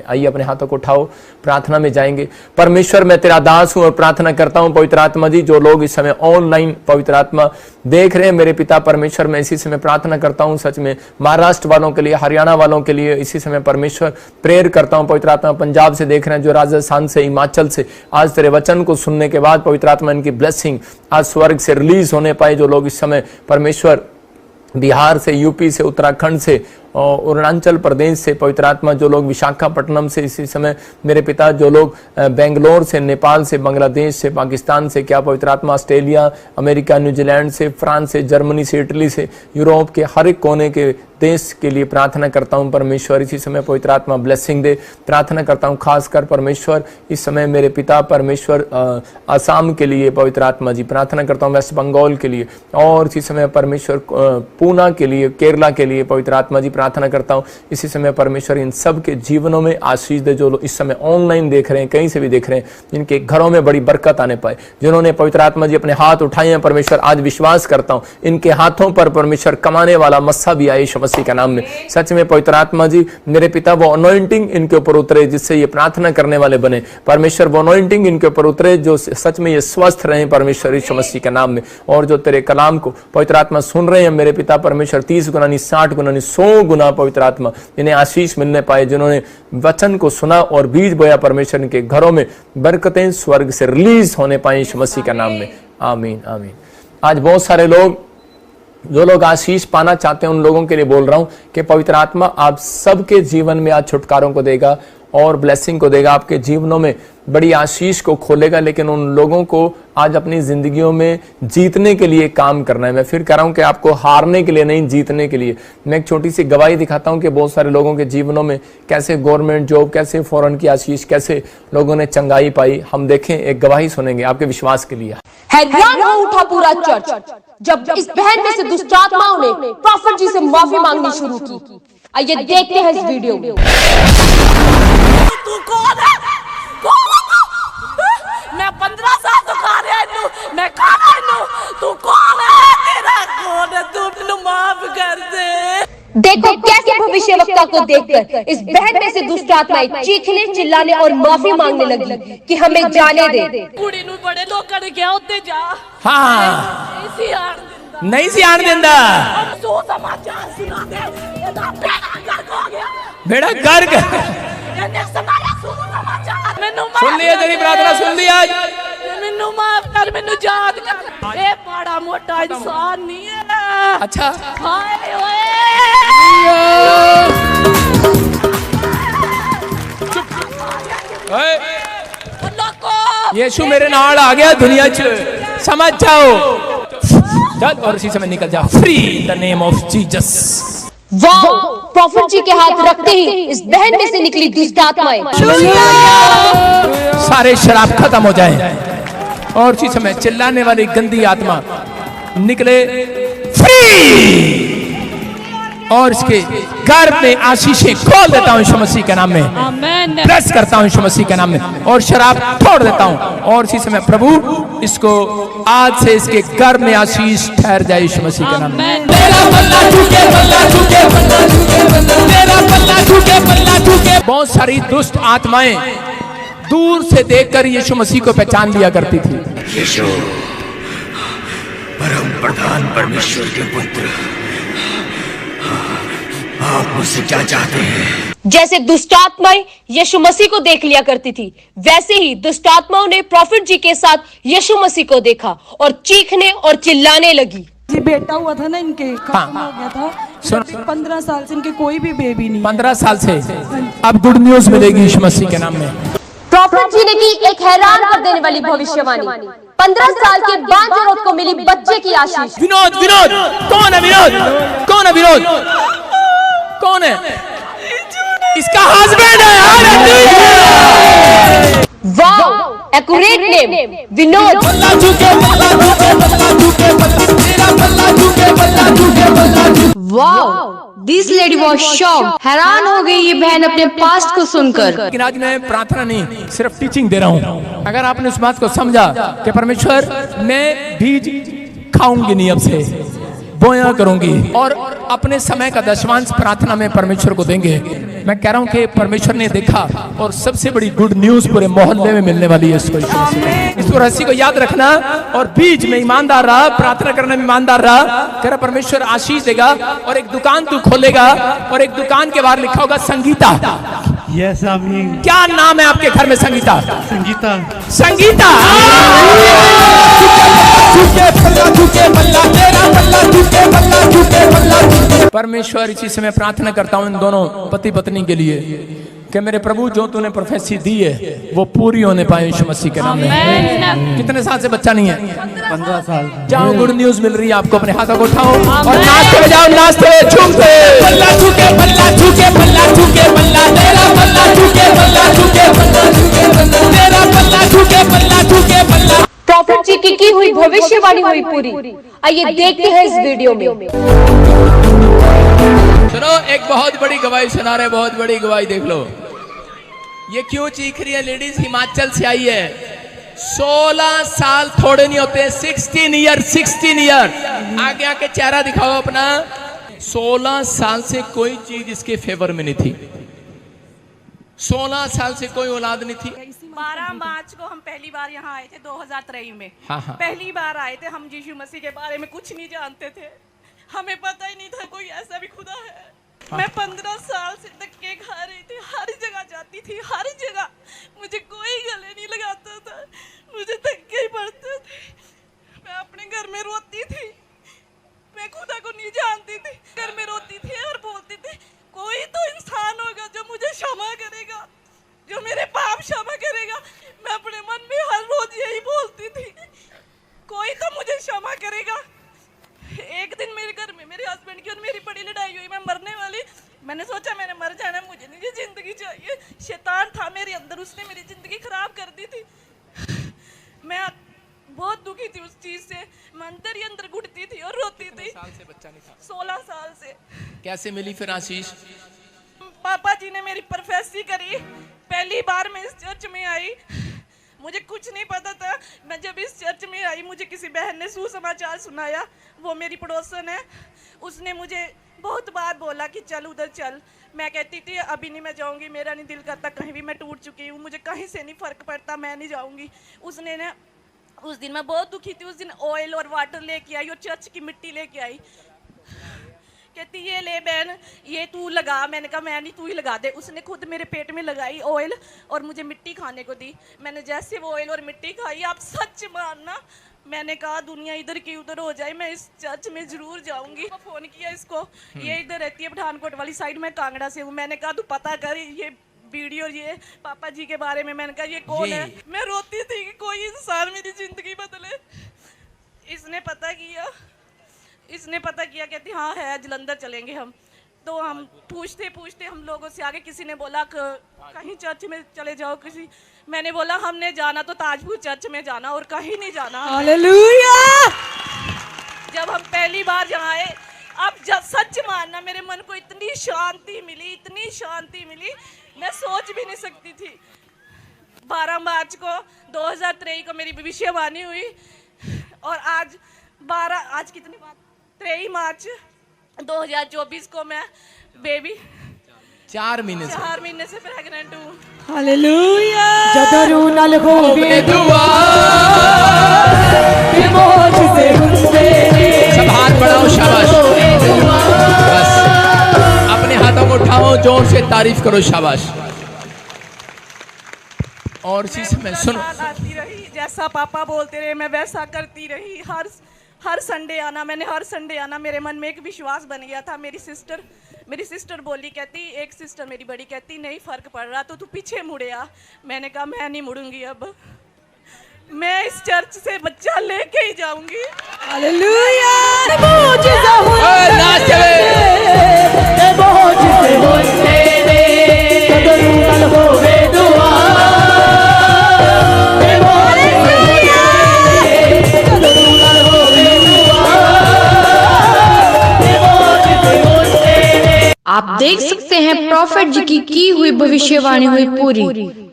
आइए अपने हाथों को उठाओ, प्रार्थना में जाएंगे। परमेश्वर मैं तेरा दास हूं और प्रार्थना करता हूं पवित्र आत्मा जी, जो लोग इस समय ऑनलाइन पवित्र आत्मा देख रहे हैं मेरे पिता परमेश्वर, मैं इसी समय प्रार्थना करता हूं सच में महाराष्ट्र वालों के लिए, हरियाणा वालों के लिए इसी समय परमेश्वर प्रेयर करता हूं पवित्र आत्मा। पंजाब से देख रहे हैं, जो राजस्थान से, हिमाचल से, आज तेरे वचन को सुनने के बाद पवित्र आत्मा इनकी ब्लेसिंग आज स्वर्ग से रिलीज होने पाए। जो लोग इस समय परमेश्वर बिहार से, यूपी से, उत्तराखंड से और अरुणाचल प्रदेश से पवित्र आत्मा, जो लोग विशाखापट्टनम से इसी समय मेरे पिता, जो लोग बेंगलोर से, नेपाल से, बांग्लादेश से, पाकिस्तान से, क्या पवित्र आत्मा ऑस्ट्रेलिया, अमेरिका, न्यूजीलैंड से, फ्रांस से, जर्मनी से, इटली से, यूरोप के हर एक कोने के देश के लिए प्रार्थना करता हूं परमेश्वर इसी समय पवित्र आत्मा ब्लेसिंग दे। प्रार्थना करता हूं खासकर परमेश्वर इस समय मेरे पिता परमेश्वर आसाम के लिए पवित्र आत्मा जी, प्रार्थना करता हूं वेस्ट बंगाल के लिए और इसी समय परमेश्वर पूना के लिए, केरला के लिए पवित्र आत्मा जी प्रार्थना करता हूं इसी समय परमेश्वर इन सब के जीवनों में आशीष दे। जो लोग इस समय ऑनलाइन देख रहे हैं, कहीं से भी देख रहे हैं, जिनके घरों में बड़ी बरकत आने पाए, जिन्होंने पवित्र आत्मा जी अपने हाथ उठाए हैं परमेश्वर, आज विश्वास करता हूं इनके हाथों पर परमेश्वर कमाने वाला मस्सा भी आए मसीह का नाम में। सच में पवित्र आत्मा जी मेरे पिता, वो अनॉइंटिंग इनके ऊपर उतरे जिससे ये प्रार्थना करने वाले बने परमेश्वर, वो अनॉइंटिंग इनके ऊपर उतरे जो सच में ये स्वस्थ रहे परमेश्वर यीशु मसीह के नाम में। और जो तेरे कलाम को पवित्र आत्मा सुन रहे हैं मेरे पिता परमेश्वर, 30 गुना नहीं, 60 गुना नहीं, 100 गुना पवित्र आत्मा इन्हें आशीष मिलने पाए। जिन्होंने वचन को सुना और बीज बोया परमेश्वर, इनके घरों में बरकतें स्वर्ग से रिलीज होने पाए यीशु मसीह के नाम में। आमीन आमीन। आज बहुत सारे लोग, जो लोग आशीष पाना चाहते हैं, उन लोगों के लिए बोल रहा हूं कि पवित्र आत्मा आप सबके जीवन में आज छुटकारों को देगा और ब्लेसिंग को देगा, आपके जीवनों में बड़ी आशीष को खोलेगा। लेकिन उन लोगों को आज अपनी जिंदगियों में जीतने के लिए काम करना है। मैं फिर कह रहा हूं कि आपको हारने के लिए नहीं, जीतने के लिए। मैं एक छोटी सी गवाही दिखाता हूं कि बहुत सारे लोगों के जीवनों में कैसे गवर्नमेंट जॉब, कैसे फॉरेन की आशीष, कैसे लोगों ने चंगाई पाई। हम देखें, एक गवाही सुनेंगे आपके विश्वास के लिए। हैरान हो उठा पूरा चर्च जब इस बहन में से दुष्ट आत्माओं ने प्रॉफिट जी से माफी मांगनी शुरू की। आइए देखते हैं इस वीडियो में। तू कौन है? कौन है तू? मैं 15 साल तो खा रहा हूं, मैं खा रहा हूं। तू कौन है? तेरा कौन है? तू मुझे माफ कर दे। देखो कैसे भविष्यवक्ता को देखकर इस बहन में से दुष्ट आत्माएं चीखने, चिल्लाने और माफी मांगने लगी कि हमें जाने दे। कुड़ी नु बड़े लोग ने क्या होते जा। हाँ, नहीं सी आन देंदा। सो समाचार सुना दे। ये तो बेड़ा कर हो गया। बेड़ा गर्क ये सुनाया सो समाचार। मैनू सुन लिया, तेरी प्रार्थना सुन ली आज। मैनू माफ कर, मैनू याद कर। ए बड़ा मोटा इंसान नहीं है। अच्छा, हाय ओए यीशु मेरे नाल आ गया दुनिया च, समझ जाओ। चल और इसी समय निकल जा, free the name of Jesus. वाह, प्रॉफिट जी के हाथ रखते ही इस बहन में से निकली दुष्ट आत्माएं। सारे शराब खत्म हो जाए और इसी समय चिल्लाने वाली गंदी आत्मा निकले, फ्री। और इसके घर में आशीषें खोल देता हूं यीशु मसीह के नाम में, ब्लेस करता हूं यीशु मसीह के नाम में और शराब छोड़ देता हूं। और इसी समय प्रभु इसको आज से इसके घर में आशीष ठहर जाए यीशु मसीह के नाम में। बहुत सारी दुष्ट आत्माएं दूर से देखकर यीशु मसीह को पहचान लिया करती थी। यीशु परम प्रधान परमेश्वर के पुत्र, आप मुझसे क्या चाहते हैं? जैसे दुष्टात्माएं यीशु मसीह को देख लिया करती थी, वैसे ही दुष्टात्माओं ने प्रॉफिट जी के साथ यीशु मसीह को देखा और चीखने और चिल्लाने लगी। जी बेटा हुआ था ना इनके, खत्म हो गया था। 15 साल से इनके कोई भी बेबी नहीं। 15 साल से अब गुड न्यूज मिलेगी यीशु मसीह के नाम में। प्रॉफिट जी ने की एक हैरान कर देने वाली भविष्यवाणी। 15 साल के बाद औरत को मिली बच्चे की आशीष। विनोद, विनोद कौन है? विनोद कौन है? विनोद कौन है? इसका हस्बैंड है। वाह, एक्यूरेट नेम, विनोद। वाह, दिस लेडी वाज शॉक्ड। हैरान हो गई ये बहन अपने पास्ट को सुनकर। लेकिन आज मैं प्रार्थना नहीं, सिर्फ टीचिंग दे रहा हूँ। अगर आपने उस बात को समझा कि परमेश्वर मैं बीज खाऊंगी नहीं, अब से बोया करूंगी और अपने समय का दशमांश प्रार्थना में परमेश्वर को देंगे। मैं कह रहा हूं कि परमेश्वर ने देखा और सबसे बड़ी गुड न्यूज पूरे मोहल्ले में मिलने वाली है इस रहस्य को याद रखना। और बीच में ईमानदार रहा, प्रार्थना करने में ईमानदार रहा, कह रहा परमेश्वर आशीष देगा। और एक दुकान तू खोलेगा और एक दुकान के बाहर लिखा होगा संगीता। यस आमीन। क्या नाम है आपके घर में? संगीता। संगीता। संगीता। परमेश्वर इसी समय प्रार्थना करता हूं इन दोनों पति पत्नी के लिए कि मेरे प्रभु जो तूने प्रोफेसी दी है वो पूरी होने पाए यीशु मसीह के नाम में। कितने साल से बच्चा नहीं है? 15 साल। जाओ, गुड न्यूज मिल रही है आपको। अपने हाथों को उठाओ और नाचते जाओ, नाचते झूमते। पल्ला झुके, पल्ला झुके, पल्ला झुके, पल्ला तेरा पल्ला झुके, पल्ला झुके, पल्ला झुके, पल्ला तेरा पल्ला झुके, पल्ला झुके, पल्ला। प्रॉफिट जी की हुई भविष्यवाणी हुई पूरी। आइए देखते हैं इस वीडियो में। सुनो, एक बहुत बड़ी गवाही सुना रहे, बहुत बड़ी गवाही देख लो। ये क्यों चीख रही है लेडीज? हिमाचल से आई है। 16 साल थोड़े नहीं होते, 16 ईयर। आगे आके चेहरा दिखाओ अपना। 16 साल से कोई चीज इसके फेवर में नहीं थी। 16 साल से कोई औलाद नहीं थी। 12 मार्च को हम पहली बार यहाँ आए थे 2023 में। हाँ। पहली बार आए थे हम। यीशु मसीह के बारे में कुछ नहीं जानते थे, हमें पता ही नहीं था कोई ऐसा भी खुदा है। मैं 15 साल से धक्के खा रही थी, हर जगह जाती थी, हर जगह मुझे कोई गले नहीं लगाता था, मुझे धक्के ही पड़ते थे। मैं अपने घर में रोती थी, मैं खुदा को नहीं जानती थी। घर में रोती थी और बोलती थी कोई तो इंसान होगा जो मुझे क्षमा करेगा, जो मेरे पाप क्षमा करेगा। मैं अपने मन में हर रोज यही बोलती थी, कोई तो मुझे क्षमा करेगा। एक दिन मेरे घर में मेरे हस्बैंड की और मेरी बड़ी लड़ाई हुई, मैं मरने वाली। मैंने सोचा मैंने मर जाना, मुझे नहीं जिंदगी चाहिए। शैतान था मेरे अंदर, उसने मेरी जिंदगी खराब कर दी थी। मैं बहुत दुखी थी उस चीज से। मैं अंदर ही अंदर घुटती थी और रोती थी। 16 साल से बच्चा नहीं था। 16 साल से। कैसे मिली फिर आशीष? पापा जी ने मेरी प्रोफेसी करी। पहली बार मैं इस चर्च में आई, मुझे कुछ नहीं पता था। मैं जब इस चर्च में आई, मुझे किसी बहन ने सुसमाचार सुनाया। वो मेरी पड़ोसन है, उसने मुझे बहुत बार बोला कि चल उधर चल। मैं कहती थी अभी नहीं, मैं जाऊंगी, मेरा नहीं दिल करता कहीं भी, मैं टूट चुकी हूँ, मुझे कहीं से नहीं फर्क पड़ता, मैं नहीं जाऊंगी। उसने ना उस दिन मैं बहुत दुखी थी। उस दिन ऑयल और वाटर लेके आई और चर्च की मिट्टी लेके आई। कहती ये ले बहन, ये तू लगा। मैंने कहा मैं नहीं, तू ही लगा दे। उसने खुद मेरे पेट में लगाई ऑयल और मुझे मिट्टी खाने को दी। मैंने जैसे वो ऑयल और मिट्टी खाई, आप सच मानना, मैंने कहा दुनिया इधर की उधर हो जाए, मैं इस चर्च में जरूर जाऊंगी। फोन किया इसको, ये इधर रहती है पठानकोट वाली साइड में, कांगड़ा से हूँ। मैंने कहा तू पता कर ये वीडियो, ये पापा जी के बारे में। मैंने कहा ये कौन है? मैं रोती थी कि कोई इंसान मेरी जिंदगी बदले। इसने पता किया, कहती हाँ है, जलंधर चलेंगे हम। तो हम पूछते पूछते हम लोगों से आगे, किसी ने बोला कहीं चर्च में चले जाओ, किसी। मैंने बोला हमने जाना तो ताजपुर चर्च में जाना और कहीं नहीं जाना। हालेलुया। जब हम पहली बार यहाँ आए, अब जब सच मानना मेरे मन को इतनी शांति मिली, इतनी शांति मिली, मैं सोच भी नहीं सकती थी। 12 मार्च को 2023 को मेरी भविष्यवाणी हुई और आज कितनी बात, 23 मार्च 2024 को मैं बेबी 4 महीने से प्रेग्नेंट हूँ। हालेलुया। जदरू नल होवे दुआ मौज से हुस्से सब हाथ बढ़ाओ, शाबाश। बस अपने हाथों को उठाओ, जोर से तारीफ करो, शाबाश। और इसी समय सुनो, आती रही, जैसा पापा बोलते रहे मैं वैसा करती रही। हर संडे आना, मैंने हर संडे आना। मेरे मन में एक विश्वास बन गया था। मेरी सिस्टर बोली, कहती, एक सिस्टर मेरी बड़ी कहती नहीं फर्क पड़ रहा तो तू पीछे मुड़े आ। मैंने कहा मैं नहीं मुड़ूंगी, अब मैं इस चर्च से बच्चा लेके ही जाऊंगी। हालेलुया। मौजज़ा जदरू नल होवे दुआ आप देख सकते हैं प्रॉफिट जी की हुई भविष्यवाणी हुई पूरी।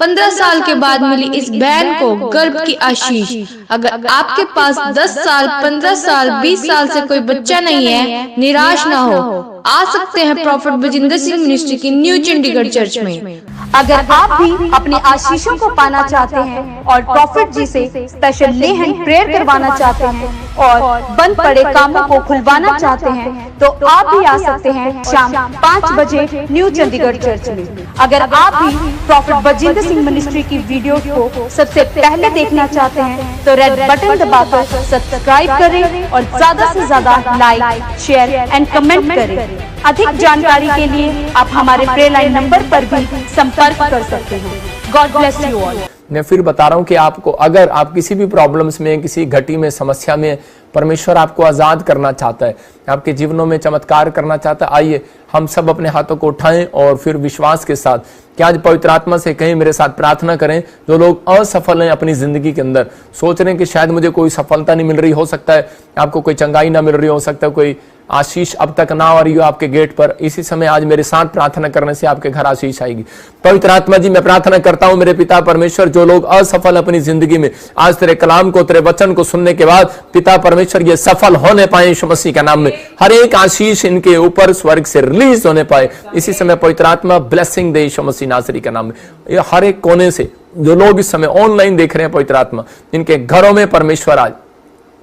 15 साल के बाद मिली इस बहन को गर्भ की आशीष। अगर आपके पास 10 साल, 15 साल, 20 साल से कोई बच्चा नहीं है, निराश ना हो, आ सकते हैं प्रॉफिट बजिंदर सिंह मिनिस्ट्री की न्यू चंडीगढ़ चर्च में। अगर आप भी अपने आशीषों को पाना चाहते हैं और प्रॉफिट जी से स्पेशल ले हैंड प्रेयर करवाना चाहते हैं और बंद पड़े कामों को खुलवाना चाहते हैं तो आप भी आ सकते हैं शाम 5 बजे न्यू चंडीगढ़ चर्च में। अगर आप भी प्रॉफिट बजिंदर सिंह मिनिस्ट्री की वीडियो को सबसे पहले देखना चाहते हैं तो रेड बटन दबाकर सब्सक्राइब करें और ज्यादा से ज्यादा लाइक, शेयर एंड कमेंट करें। अधिक जानकारी के लिए आप हमारे प्रेयर लाइन नंबर पर भी संपर्क कर सकते हैं। God bless you all. मैं फिर बता रहा हूं कि आपको अगर आप किसी भी प्रॉब्लम्स में, किसी घटी में, समस्या में, परमेश्वर आपको आजाद करना चाहता है, आपके जीवनों में चमत्कार करना चाहता है, आइए हम सब अपने हाथों को उठाएं और फिर विश्वास के साथ क्या आज पवित्र आत्मा से कहें, मेरे साथ प्रार्थना करें। जो लोग असफल हैं अपनी जिंदगी के अंदर, सोच रहे हैं कि शायद मुझे कोई सफलता नहीं मिल रही, हो सकता है आपको कोई चंगाई ना मिल रही, हो सकता है कोई आशीष अब तक ना आ रही हो आपके गेट पर, इसी समय आज मेरे साथ प्रार्थना करने से आपके घर आशीष आएगी। पवित्र आत्मा जी, मैं प्रार्थना करता हूं मेरे पिता परमेश्वर, जो लोग असफल अपनी जिंदगी में, आज तेरे कलाम को, तेरे वचन को सुनने के बाद पिता परमेश्वर ये सफल होने पाए यीशु मसीह के नाम में। हर एक आशीष इनके ऊपर स्वर्ग से रिलीज होने पाए इसी समय। पवित्र आत्मा ब्लेसिंग दे यीशु मसीह नासरी के नाम में। ये हर एक कोने से जो लोग इस समय ऑनलाइन देख रहे हैं, पवित्र आत्मा इनके घरों में परमेश्वर आज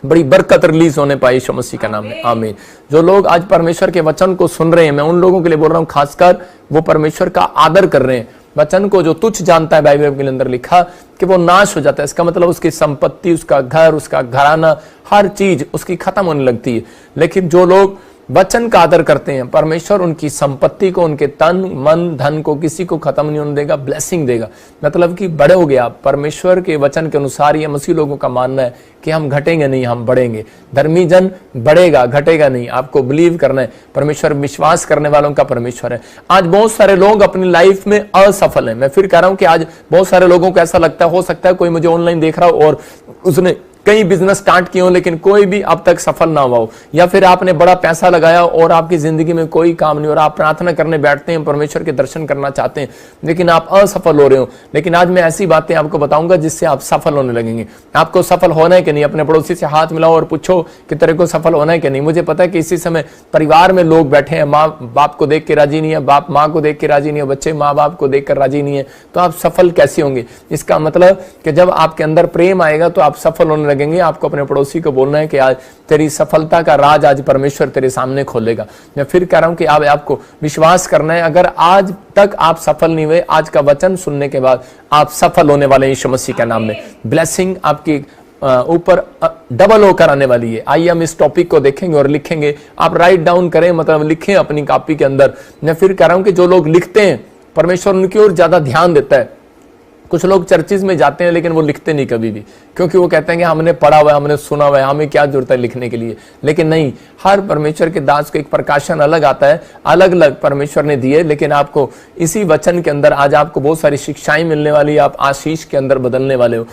बड़ी बरकत रिलीज होने पाई यीशु मसीह का नाम में, आमीन। जो लोग आज परमेश्वर के वचन को सुन रहे हैं, मैं उन लोगों के लिए बोल रहा हूं, खासकर वो परमेश्वर का आदर कर रहे हैं। वचन को जो तुच्छ जानता है, बाइबल के अंदर लिखा कि वो नाश हो जाता है। इसका मतलब उसकी संपत्ति, उसका घर, उसका घराना, हर चीज उसकी खत्म होने लगती है। लेकिन जो लोग वचन का आदर करते हैं, परमेश्वर उनकी संपत्ति को, उनके तन मन धन को किसी को खत्म नहीं होने देगा, ब्लेसिंग देगा। मतलब कि बड़े हो गए आप परमेश्वर के वचन के अनुसार। ये मसीह लोगों का मानना है कि हम घटेंगे नहीं, हम बढ़ेंगे। धर्मी जन बढ़ेगा, घटेगा नहीं। आपको बिलीव करना है, परमेश्वर विश्वास करने वालों का परमेश्वर है। आज बहुत सारे लोग अपनी लाइफ में असफल हैं। मैं फिर कह रहा हूं कि आज बहुत सारे लोगों को ऐसा लगता है, हो सकता है कोई मुझे ऑनलाइन देख रहा हो और उसने कई बिजनेस स्टार्ट किए हो लेकिन कोई भी अब तक सफल ना हुआ हो, या फिर आपने बड़ा पैसा लगाया और आपकी जिंदगी में कोई काम नहीं हो रहा। आप प्रार्थना करने बैठते हैं, परमेश्वर के दर्शन करना चाहते हैं, लेकिन आप असफल हो रहे हो। लेकिन आज मैं ऐसी बातें आपको बताऊंगा जिससे आप सफल होने लगेंगे। आपको सफल होना है कि नहीं, अपने पड़ोसी से हाथ मिलाओ और पूछो कि तेरे को सफल होना है कि नहीं। मुझे पता है कि इसी समय परिवार में लोग बैठे हैं, माँ बाप को देख के राजी नहीं है, बाप माँ को देख के राजी नहीं है, बच्चे माँ बाप को देख कर राजी नहीं है, तो आप सफल कैसे होंगे? इसका मतलब कि जब आपके अंदर प्रेम आएगा तो आप सफल होने लगेंगे। आपको अपने पड़ोसी को बोलना है कि आज तेरी सफलता का राज आज परमेश्वर तेरे सामने खोलेगा। मैं फिर कह रहा हूं कि आपको विश्वास करना है। अगर आज तक आप सफल नहीं हुए, आज का वचन सुनने के बाद आप सफल होने वाले यीशु मसीह के नाम में। ब्लेसिंग आपकी ऊपर डबल होकर आने वाली है। आइए हम इस टॉपिक को देखेंगे और लिखेंगे। आप राइट डाउन करें, मतलब लिखें अपनी कॉपी के अंदर। मैं फिर कह रहा हूं कि जो लोग लिखते हैं, परमेश्वर उनकी ओर ज्यादा ध्यान देता है। कुछ लोग चर्चिज में जाते हैं लेकिन वो लिखते नहीं कभी भी, क्योंकि वो कहते हैं कि हमने पढ़ा हुआ है, हमने सुना हुआ है, हमें क्या जरूरत है लिखने के लिए। लेकिन नहीं, हर परमेश्वर के दास को एक प्रकाशन अलग आता है, अलग अलग परमेश्वर ने दिए। लेकिन आपको इसी वचन के अंदर आज आपको बहुत सारी शिक्षाएं मिलने वाली, आप आशीष के अंदर बदलने वाले हो।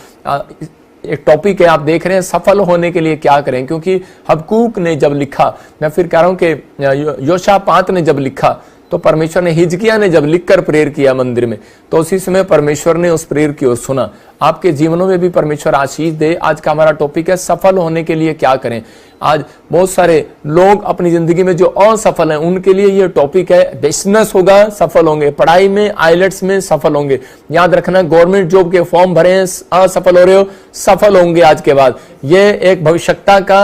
एक टॉपिक है, आप देख रहे हैं सफल होने के लिए क्या करें। क्योंकि हबक्कूक ने जब लिखा, मैं फिर कह रहा हूं कि योशापात ने जब लिखा, तो परमेश्वर ने, हिजकिया ने जब लिखकर प्रेयर किया मंदिर में, तो उसी समय परमेश्वर ने उस प्रेयर की ओर सुना। आपके जीवनों में भी परमेश्वर आशीष दे। आज का हमारा टॉपिक है सफल होने के लिए क्या करें। आज बहुत सारे लोग अपनी जिंदगी में जो असफल हैं, उनके लिए ये टॉपिक है। बिजनेस होगा, सफल होंगे। पढ़ाई में, आइलेट्स में सफल होंगे। याद रखना, गवर्नमेंट जॉब के फॉर्म भरे हैं, असफल हो रहे हो, सफल होंगे आज के बाद। ये एक भविष्यता का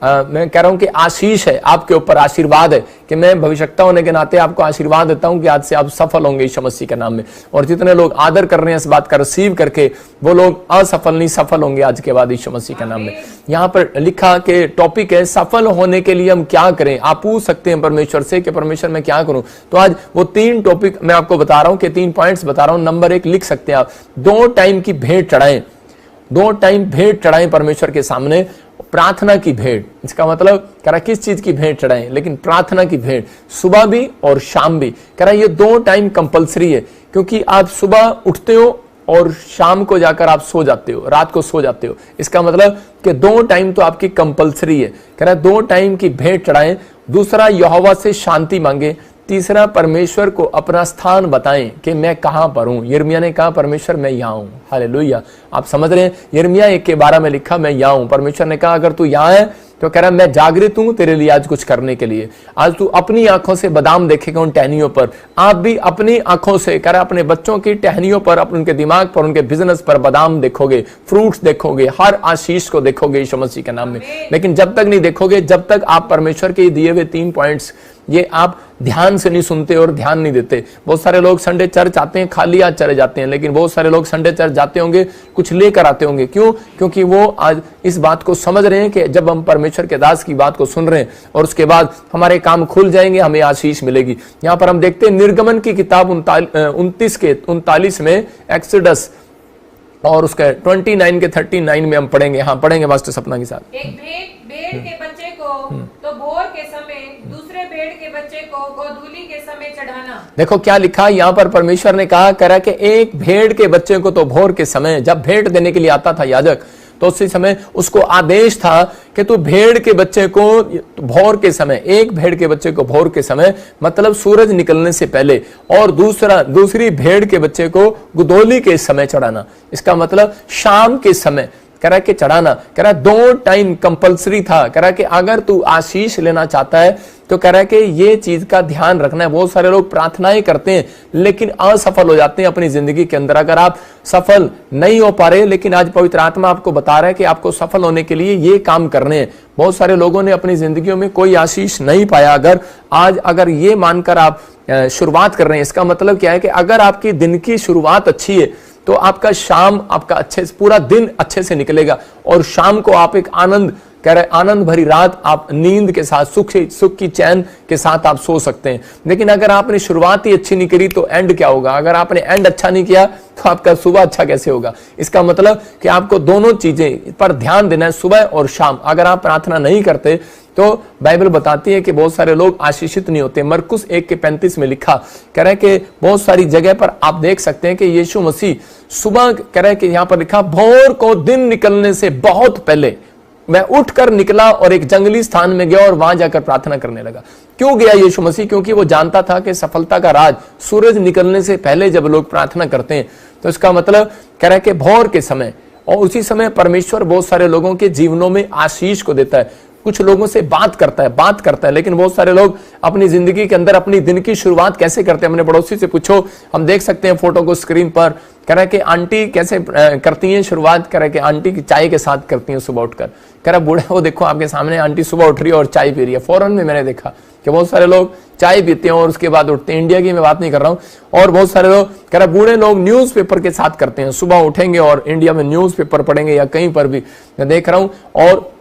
मैं कह रहा हूं कि आशीष है आपके ऊपर, आशीर्वाद है कि मैं भविष्यता होने के नाते आपको आशीर्वाद देता हूं कि आज से आप सफल होंगे यीशु मसीह के नाम में। और जितने लोग आदर कर रहे हैं इस बात का रिसीव करके, वो लोग असफल नहीं, सफल होंगे आज के बाद यीशु मसीह के नाम में। यहां पर लिखा कि टॉपिक है सफल होने के लिए हम क्या करें। आप पूछ सकते हैं परमेश्वर से कि परमेश्वर मैं क्या करूं। तो आज वो 3 टॉपिक मैं आपको बता रहा हूं कि 3 पॉइंट्स बता रहा हूं। नंबर 1 लिख सकते हैं आप, 2 टाइम की भेंट चढ़ाएं। 2 टाइम भेंट चढ़ाएं परमेश्वर के सामने। प्रार्थना की भेंट, इसका मतलब कह रहा किस चीज की भेंट चढ़ाएं, लेकिन प्रार्थना की भेंट, सुबह भी और शाम भी। कह रहा ये 2 टाइम कंपलसरी है, क्योंकि आप सुबह उठते हो और शाम को जाकर आप सो जाते हो, रात को सो जाते हो। इसका मतलब कि 2 टाइम तो आपकी कंपलसरी है। कह रहा 2 टाइम की भेंट चढ़ाएं। दूसरा, यहोवा से शांति मांगे। तीसरा, परमेश्वर को अपना स्थान बताएं कि मैं कहां पर हूं। यिर्मयाह ने कहा परमेश्वर मैं यहां हूं। हालेलुया। आप समझ रहे हैं, यिर्मयाह 1:12 में लिखा मैं यहां हूं। परमेश्वर ने कहा अगर तू यहां है तो कह रहा मैं जागृत हूं तेरे लिए आज कुछ करने के लिए। आज तू अपनी आंखों से बादाम देखेगा उन टहनियों पर। आप भी अपनी आंखों से कह रहा अपने बच्चों की टहनियों पर, उनके दिमाग पर, उनके बिजनेस पर बादाम देखोगे, फ्रूट्स देखोगे, हर आशीष को देखोगे यीशु मसीह के नाम में। लेकिन जब तक नहीं देखोगे, जब तक आप परमेश्वर के दिए हुए 3 पॉइंट्स ये आप ध्यान से नहीं सुनते और ध्यान नहीं देते। बहुत सारे लोग संडे चर्च आते हैं, खाली आज चले जाते हैं, लेकिन बहुत सारे लोग संडे चर्च जाते होंगे, कुछ लेकर आते होंगे। क्यों? क्योंकि वो आज इस बात को समझ रहे हैं कि जब हम परमेश्वर के दास की बात को सुन रहे हैं और उसके बाद हमारे काम खुल जाएंगे, हमें आशीष मिलेगी। यहां पर हम देखते हैं निर्गमन की किताब 39 में, एक्सोडस और उसके 29 के 39 में हम पढ़ेंगे। हाँ पढ़ेंगे मास्टर सपना के साथ। एक भेड़ के बच्चे को तो भोर के समय, दूसरे भेड़ के बच्चे को गोधूली के समय चढ़ाना। देखो क्या लिखा यहाँ पर, परमेश्वर ने कहा करा कि एक भेड़ के बच्चे को तो भोर के समय, जब भेंट देने के लिए आता था याजक, तो उसी समय उसको आदेश था कि तू भेड़ के बच्चे को भोर के समय, एक भेड़ के बच्चे को भोर के समय मतलब सूरज निकलने से पहले, और दूसरी भेड़ के बच्चे को गुदोली के समय चढ़ाना। इसका मतलब शाम के समय करा के चढ़ाना। करा 2 टाइम कंपलसरी था। करा कि अगर तू आशीष लेना चाहता है तो कह रहा है कि ये चीज का ध्यान रखना है। बहुत सारे लोग प्रार्थनाएं करते हैं लेकिन असफल हो जाते हैं अपनी जिंदगी के अंदर। अगर आप सफल नहीं हो पा रहे, लेकिन आज पवित्र आत्मा आपको बता रहा है कि आपको सफल होने के लिए ये काम करने हैं। बहुत सारे लोगों ने अपनी जिंदगियों में कोई आशीष नहीं पाया। अगर ये मानकर आप शुरुआत कर रहे हैं, इसका मतलब क्या है कि अगर आपकी दिन की शुरुआत अच्छी है तो आपका शाम आपका अच्छे से, पूरा दिन अच्छे से निकलेगा, और शाम को आप एक आनंद भरी रात आप नींद के साथ, सुख की चैन के साथ आप सो सकते हैं। लेकिन अगर आपने शुरुआत ही अच्छी नहीं करी तो एंड क्या होगा? अगर आपने एंड अच्छा नहीं किया तो आपका सुबह अच्छा कैसे होगा? इसका मतलब कि आपको दोनों चीजें पर ध्यान देना है, सुबह और शाम। अगर आप प्रार्थना नहीं करते तो बाइबल बताती है कि बहुत सारे लोग आशीषित नहीं होते। मरकुस 1:35 में लिखा कह रहा है कि बहुत सारी जगह पर आप देख सकते हैं कि यीशु मसीह सुबह कह रहा है कि यहां पर लिखा, भोर को दिन निकलने से बहुत पहले मैं उठकर निकला और एक जंगली स्थान में गया और वहां जाकर प्रार्थना करने लगा। क्यों गया यीशु मसीह? क्योंकि वो जानता था कि सफलता का राज सूरज निकलने से पहले जब लोग प्रार्थना करते हैं। तो इसका मतलब कह रहा है कि भोर के समय, और उसी समय परमेश्वर बहुत सारे लोगों के जीवनों में आशीष को देता है। कुछ लोगों से बात करता है, लेकिन बहुत सारे लोग अपनी जिंदगी के अंदर अपनी दिन की शुरुआत कैसे करते हैं? अपने पड़ोसी से पूछो, हम देख सकते हैं फोटो को स्क्रीन पर। कह रहा है कि आंटी कैसे करती हैं शुरुआत? कह रहा है कि आंटी की चाय के साथ करती हैं सुबह उठकर। कह रहा बूढ़ा, वो देखो आपके सामने आंटी सुबह उठ रही है और चाय पी रही है। फौरन में मैंने देखा कि बहुत सारे लोग चाय पीते हैं और उसके बाद उठते हैं। इंडिया की मैं बात नहीं कर रहा हूं। और बहुत सारे लोग कह रहा बूढ़े लोग न्यूज़पेपर के साथ करते हैं, सुबह उठेंगे और इंडिया में न्यूज़पेपर पढ़ेंगे, या कहीं पर भी मैं देख रहा हूं, और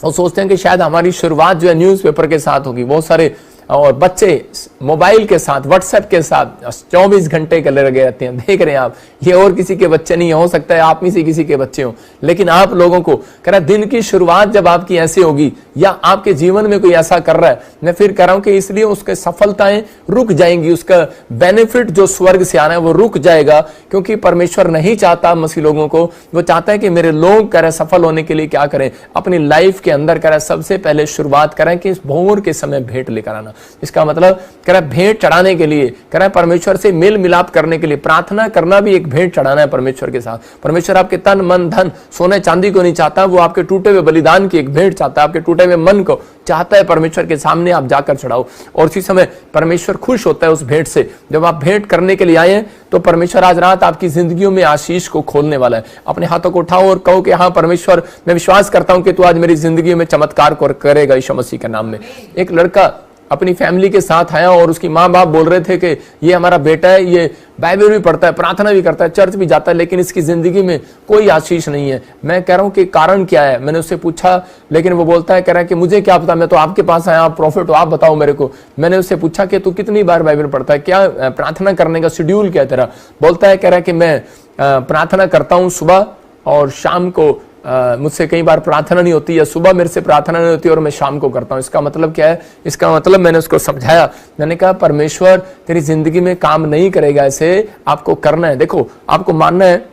वो सोचते हैं कि शायद हमारी शुरुआत जो है न्यूज़पेपर के साथ होगी। बहुत सारे और बच्चे मोबाइल के साथ, व्हाट्सएप के साथ 24 घंटे के लगे रहते हैं। देख रहे हैं आप, ये और किसी के बच्चे नहीं, हो सकता है आप में से किसी के बच्चे हो, लेकिन आप लोगों को कह रहा दिन की शुरुआत जब आपकी ऐसी होगी, या आपके जीवन में कोई ऐसा कर रहा है, मैं फिर कह रहा हूं कि इसलिए उसके सफलताएं रुक जाएंगी, उसका बेनिफिट जो स्वर्ग से आना है वो रुक जाएगा। क्योंकि परमेश्वर नहीं चाहता मसीह लोगों को, वो चाहता है कि मेरे लोग कह रहे सफल होने के लिए क्या करें? अपनी लाइफ के अंदर कह रहा सबसे पहले शुरुआत करें कि भोर के समय भेंट लेकर आना। इसका मतलब कह रहा भेंट चढ़ाने के लिए, कह रहा परमेश्वर से मेल मिलाप करने के लिए, प्रार्थना करना भी एक भेंट चढ़ाना है परमेश्वर के साथ। परमेश्वर आपके तन मन धन सोने चांदी को नहीं चाहता, वो आपके टूटे हुए बलिदान की एक भेंट चाहता है, आपके टूटे हुए मन को चाहता है परमेश्वर के सामने आप जाकर चढ़ाओ। और उसी समय परमेश्वर खुश होता है उस भेंट से। जब आप भेंट करने के लिए आए हैं तो परमेश्वर आज रात आपकी जिंदगियों में आशीष को खोलने वाला है। अपने हाथों को उठाओ और कहो कि हाँ परमेश्वर, मैं विश्वास करता हूं कि तू आज मेरी जिंदगी में चमत्कार करेगा यीशु मसीह के नाम में। एक लड़का अपनी फैमिली के साथ आया और उसकी माँ बाप बोल रहे थे कि ये हमारा बेटा है, ये बाइबल भी पढ़ता है, प्रार्थना भी करता है, चर्च भी जाता है, लेकिन इसकी जिंदगी में कोई आशीष नहीं है। मैं कह रहा हूं कि कारण क्या है? मैंने उससे पूछा, लेकिन वो बोलता है, कह रहा है कि मुझे क्या पता, मैं तो आपके पास आया, आप प्रॉफिट हो, आप बताओ मेरे को। मैंने उससे पूछा कि तू कितनी बार बाइबल पढ़ता है, क्या प्रार्थना करने का शेड्यूल क्या है तेरा? बोलता है, कह रहा है कि मैं प्रार्थना करता हूँ सुबह और शाम को। मुझसे कई बार प्रार्थना नहीं होती, या सुबह मेरे से प्रार्थना नहीं होती और मैं शाम को करता हूं। इसका मतलब क्या है? इसका मतलब मैंने उसको समझाया, मैंने कहा परमेश्वर तेरी जिंदगी में काम नहीं करेगा ऐसे, आपको करना है। देखो आपको मानना है,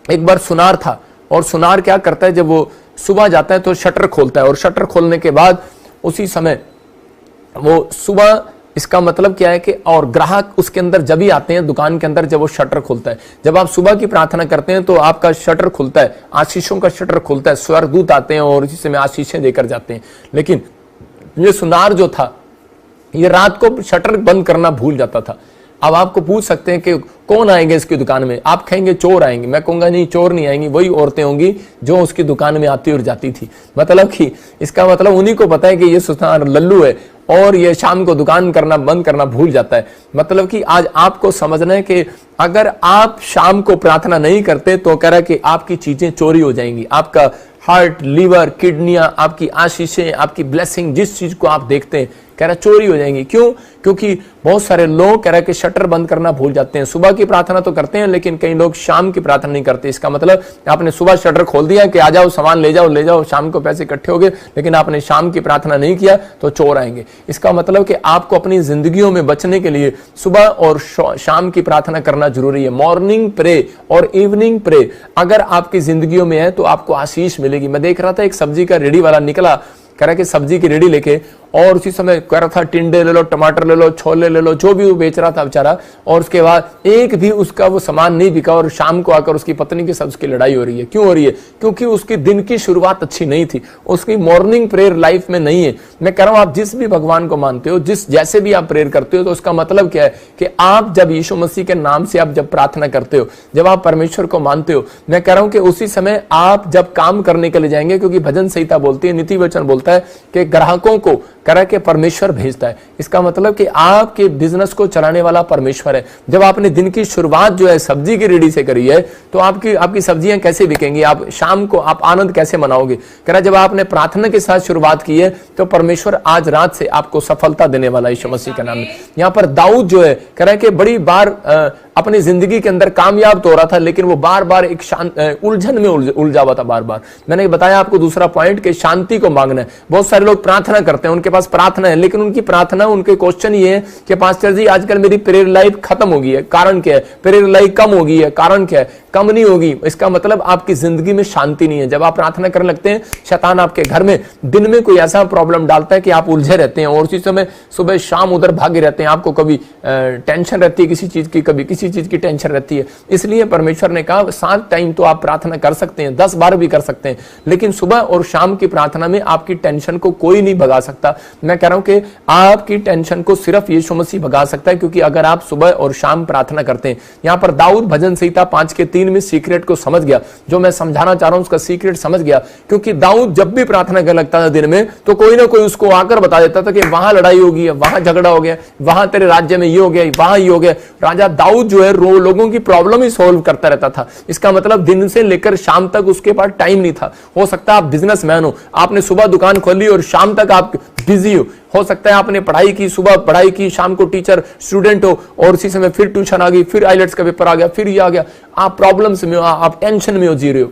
एक बार सुनार था, और सुनार क्या करता है, जब वो सुबह जाता है तो शटर खोलता है, और शटर खोलने के बाद उसी समय वो सुबह इसका मतलब क्या है कि और ग्राहक उसके अंदर जब भी आते हैं दुकान के अंदर, जब वो शटर खुलता है, जब आप सुबह की प्रार्थना करते हैं तो आपका शटर खुलता है, आशीषों का शटर खुलता है, स्वर्गदूत आते हैं और इसी समय आशीषें देकर जाते हैं। लेकिन ये सुनार जो था ये रात को शटर बंद करना भूल जाता था। अब आपको पूछ सकते हैं कि कौन आएंगे इसकी दुकान में, आप कहेंगे चोर आएंगे, मैं कहूंगा नहीं चोर नहीं आएंगी, वही औरतें होंगी जो उसकी दुकान में आती और जाती थी। मतलब कि इसका मतलब उन्हीं को पता है कि ये सुनार लल्लू है और ये शाम को दुकान करना बंद करना भूल जाता है। मतलब कि आज आपको समझना है कि अगर आप शाम को प्रार्थना नहीं करते तो कह रहा है कि आपकी चीजें चोरी हो जाएंगी, आपका हार्ट, लीवर, किडनियां, आपकी आशीषें, आपकी ब्लेसिंग, जिस चीज को आप देखते हैं कह रहा चोरी हो जाएंगी। क्यों? क्योंकि बहुत सारे लोग कह रहा कि शटर बंद करना भूल जाते हैं। सुबह की प्रार्थना तो करते हैं लेकिन कई लोग शाम की प्रार्थना नहीं करते। इसका मतलब आपने सुबह शटर खोल दिया कि आ जाओ सामान ले जाओ, शाम को पैसे इकट्ठे हो गए, लेकिन आपने शाम की प्रार्थना नहीं किया तो चोर आएंगे। इसका मतलब कि आपको अपनी जिंदगियों में बचने के लिए सुबह और शाम की प्रार्थना करना जरूरी है। मॉर्निंग प्रे और इवनिंग प्रे अगर आपकी जिंदगियों में है तो आपको आशीष मिलेगी। मैं देख रहा था एक सब्जी का रेडी वाला निकला, कह रहा कि सब्जी की रेडी लेके, और उसी समय कह रहा था टिंडे ले लो, टमाटर ले लो, छोले ले लो, जो भी वो बेच रहा था बेचारा, और उसके बाद एक भी उसका वो सामान नहीं बिका और शाम को आकर उसकी पत्नी के साथ उसकी लड़ाई हो रही है। क्यों हो रही है? क्योंकि उसकी दिन की शुरुआत अच्छी नहीं थी, उसकी मॉर्निंग प्रेयर लाइफ में नहीं है। मैं कह रहा हूं आप जिस भी भगवान को मानते हो, जिस जैसे भी आप प्रेयर करते हो, तो उसका मतलब क्या है कि आप जब यीशु मसीह के नाम से आप जब प्रार्थना करते हो, जब आप परमेश्वर को मानते हो, मैं कह रहा हूं कि उसी समय आप जब काम करने के लिए जाएंगे, क्योंकि भजन संहिता बोलती है, नीति वचन बोलता है कि ग्राहकों को करा के परमेश्वर भेजता है। इसका मतलब कि आपके बिजनेस को चलाने वाला परमेश्वर है। जब आपने दिन की शुरुआत जो है सब्जी की रेडी से करी है तो आपकी सब्जियां कैसे बिकेंगी, आप शाम को आप आनंद कैसे मनाओगे? कह रहा जब आपने प्रार्थना के साथ शुरुआत की है तो परमेश्वर आज रात से आपको सफलता देने वाला यीशु मसीह के नाम में। यहाँ पर दाऊद जो है कह रहा है कि बड़ी बार अपनी जिंदगी के अंदर कामयाब तो हो रहा था लेकिन वो बार बार एक उलझन में उलझा हुआ था बार बार। मैंने बताया आपको दूसरा पॉइंट कि शांति को मांगना है। बहुत सारे लोग प्रार्थना करते हैं, उनके पास प्रार्थना है लेकिन उनकी प्रार्थना, उनके क्वेश्चन ये है कि पास्टर जी आजकल मेरी प्रेयर लाइफ खत्म हो गई है, कारण क्या है? प्रेयर लाइफ कम हो गई है, कारण क्या है? कम नहीं होगी, इसका मतलब आपकी जिंदगी में शांति नहीं है। जब आप प्रार्थना करने लगते हैं शैतान आपके घर में दिन में कोई ऐसा प्रॉब्लम डालता है कि आप उलझे रहते हैं और उसी समय सुबह शाम उधर भागे रहते हैं। आपको कभी टेंशन रहती है किसी चीज की, कभी किसी चीज की टेंशन रहती है। इसलिए परमेश्वर ने कहा 7 टाइम तो आप प्रार्थना कर सकते हैं, 10 बार भी कर सकते हैं, लेकिन सुबह और शाम की प्रार्थना में आपकी टेंशन को कोई नहीं भगा सकता। मैं कह रहा हूं कि आपकी टेंशन को सिर्फ यीशु मसीह भगा सकता है, क्योंकि अगर आप सुबह और शाम प्रार्थना करते हैं। यहां पर दाऊद भजन संहिता 5:3 में सीक्रेट को समझ गया, जो मैं समझाना चाह रहा हूं उसका सीक्रेट समझ गया। क्योंकि दाऊद जब भी प्रार्थना करने लगता था दिन में तो कोई ना कोई उसको आकर बता देता था कि वहां लड़ाई हो गई है, वहां झगड़ा हो गया, वहां तेरे राज्य में ये हो गया, वहां ये हो गया। राजा दाऊद जो है लोगों की प्रॉब्लम ही सॉल्व करता रहता था। इसका मतलब दिन से लेकर शाम तक उसके पास टाइम नहीं था। हो सकता है आप बिजनेसमैन हो, आपने सुबह दुकान खोली और शाम तक आप बिजी हो सकता है आपने पढ़ाई की, सुबह पढ़ाई की, शाम को टीचर स्टूडेंट हो और उसी समय फिर ट्यूशन आ गई, फिर आइलेट्स का पेपर आ गया, फिर ये आ गया। आप प्रॉब्लम्स में हो, आप टेंशन में हो, जी रहे हो।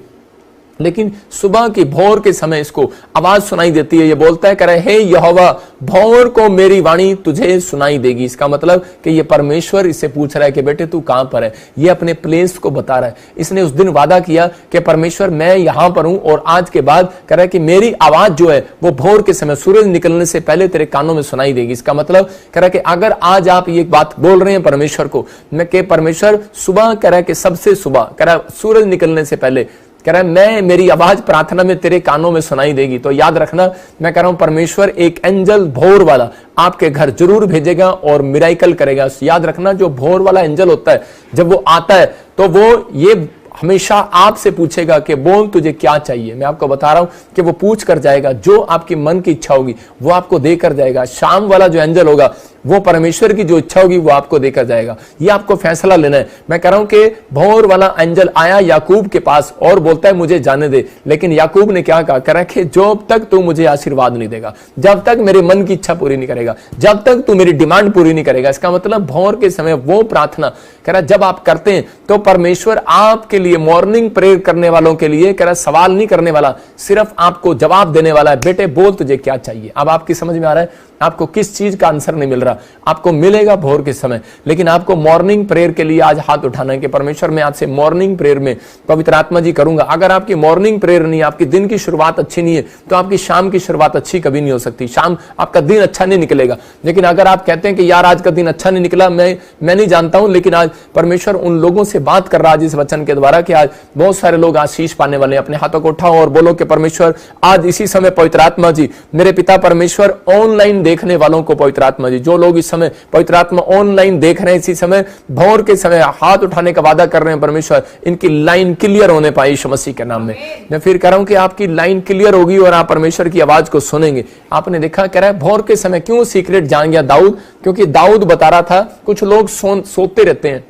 लेकिन सुबह की भोर के समय इसको आवाज सुनाई देती है, ये बोलता है, कह रहे हे यहोवा भोर को मेरी वाणी तुझे सुनाई देगी। इसका मतलब कि ये परमेश्वर इससे पूछ रहा है कि बेटे तू कहां पर है, ये अपने प्लेस को बता रहा है। इसने उस दिन वादा किया कि परमेश्वर मैं यहां पर हूं और आज के बाद कह रहा है कि मेरी आवाज जो है वो भोर के समय सूरज निकलने से पहले तेरे कानों में सुनाई देगी। इसका मतलब कह रहा है कि अगर आज आप ये बात बोल रहे हैं परमेश्वर को, मैं कि परमेश्वर सुबह कह रहा है कि सबसे सुबह कह रहा है सूरज निकलने से पहले कह रहा है मैं मेरी आवाज प्रार्थना में तेरे कानों में सुनाई देगी। तो याद रखना, मैं कह रहा हूं परमेश्वर एक एंजल भोर वाला आपके घर जरूर भेजेगा और मिराइकल करेगा। याद रखना, जो भोर वाला एंजल होता है जब वो आता है तो वो ये हमेशा आपसे पूछेगा कि बोल तुझे क्या चाहिए। मैं आपको बता रहा हूं कि वो पूछ कर जाएगा, जो आपकी मन की इच्छा होगी वो आपको देकर जाएगा। शाम वाला जो एंजल होगा वो परमेश्वर की जो इच्छा होगी वो आपको देकर जाएगा। ये आपको फैसला लेना है। मैं कह रहा हूं कि भोर वाला एंजल आया याकूब के पास और बोलता है मुझे जाने दे, लेकिन याकूब ने क्या कहा, कह रहा है कि जब तक तू मुझे आशीर्वाद नहीं देगा, जब तक मेरे मन की इच्छा पूरी नहीं करेगा, जब तक तू मेरी डिमांड पूरी नहीं करेगा। इसका मतलब भोर के समय वो प्रार्थना कह रहा जब आप करते हैं तो परमेश्वर आपके लिए मॉर्निंग प्रेयर करने वालों के लिए कह रहा सवाल नहीं करने वाला, सिर्फ आपको जवाब देने वाला है, बेटे बोल तुझे क्या चाहिए। अब आपकी समझ में आ रहा है? आपको किस चीज का आंसर नहीं मिल रहा, आपको मिलेगा भोर के समय। लेकिन आपको मॉर्निंग प्रेयर के लिए आज हाथ उठाना है कि परमेश्वर मैं आज से मॉर्निंग प्रेयर में पवित्र आत्मा जी करूंगा। अगर आपकी मॉर्निंग प्रेयर नहीं, आपकी दिन की शुरुआत अच्छी नहीं है, तो आपकी शाम की शुरुआत अच्छी कभी नहीं हो सकती, शाम आपका दिन अच्छा नहीं निकलेगा। लेकिन अगर आप कहते हैं कि यार आज का दिन अच्छा नहीं निकला, मैं नहीं जानता हूं, लेकिन आज परमेश्वर उन लोगों से बात कर रहा है इस वचन के द्वारा कि आज बहुत सारे लोग आशीष पाने वाले हैं। अपने हाथों को उठाओ और बोलो कि परमेश्वर आज इसी समय पवित्र आत्मा जी, मेरे पिता परमेश्वर ऑनलाइन देखने वालों को पवित्र आत्मा जी, जो लोग इस समय पवित्र आत्मा ऑनलाइन देख रहे हैं, इसी समय भोर के समय हाथ उठाने का वादा कर रहे हैं परमेश्वर, इनकी लाइन क्लियर होने पाए यीशु मसीह के नाम में। मैं फिर कह रहा हूं कि आपकी लाइन क्लियर होगी और आप परमेश्वर की आवाज को सुनेंगे। आपने देखा, कह रहा है भोर के समय क्यों सीक्रेट जान गया दाऊद, क्योंकि दाऊद बता रहा था कुछ लोग सोते रहते हैं।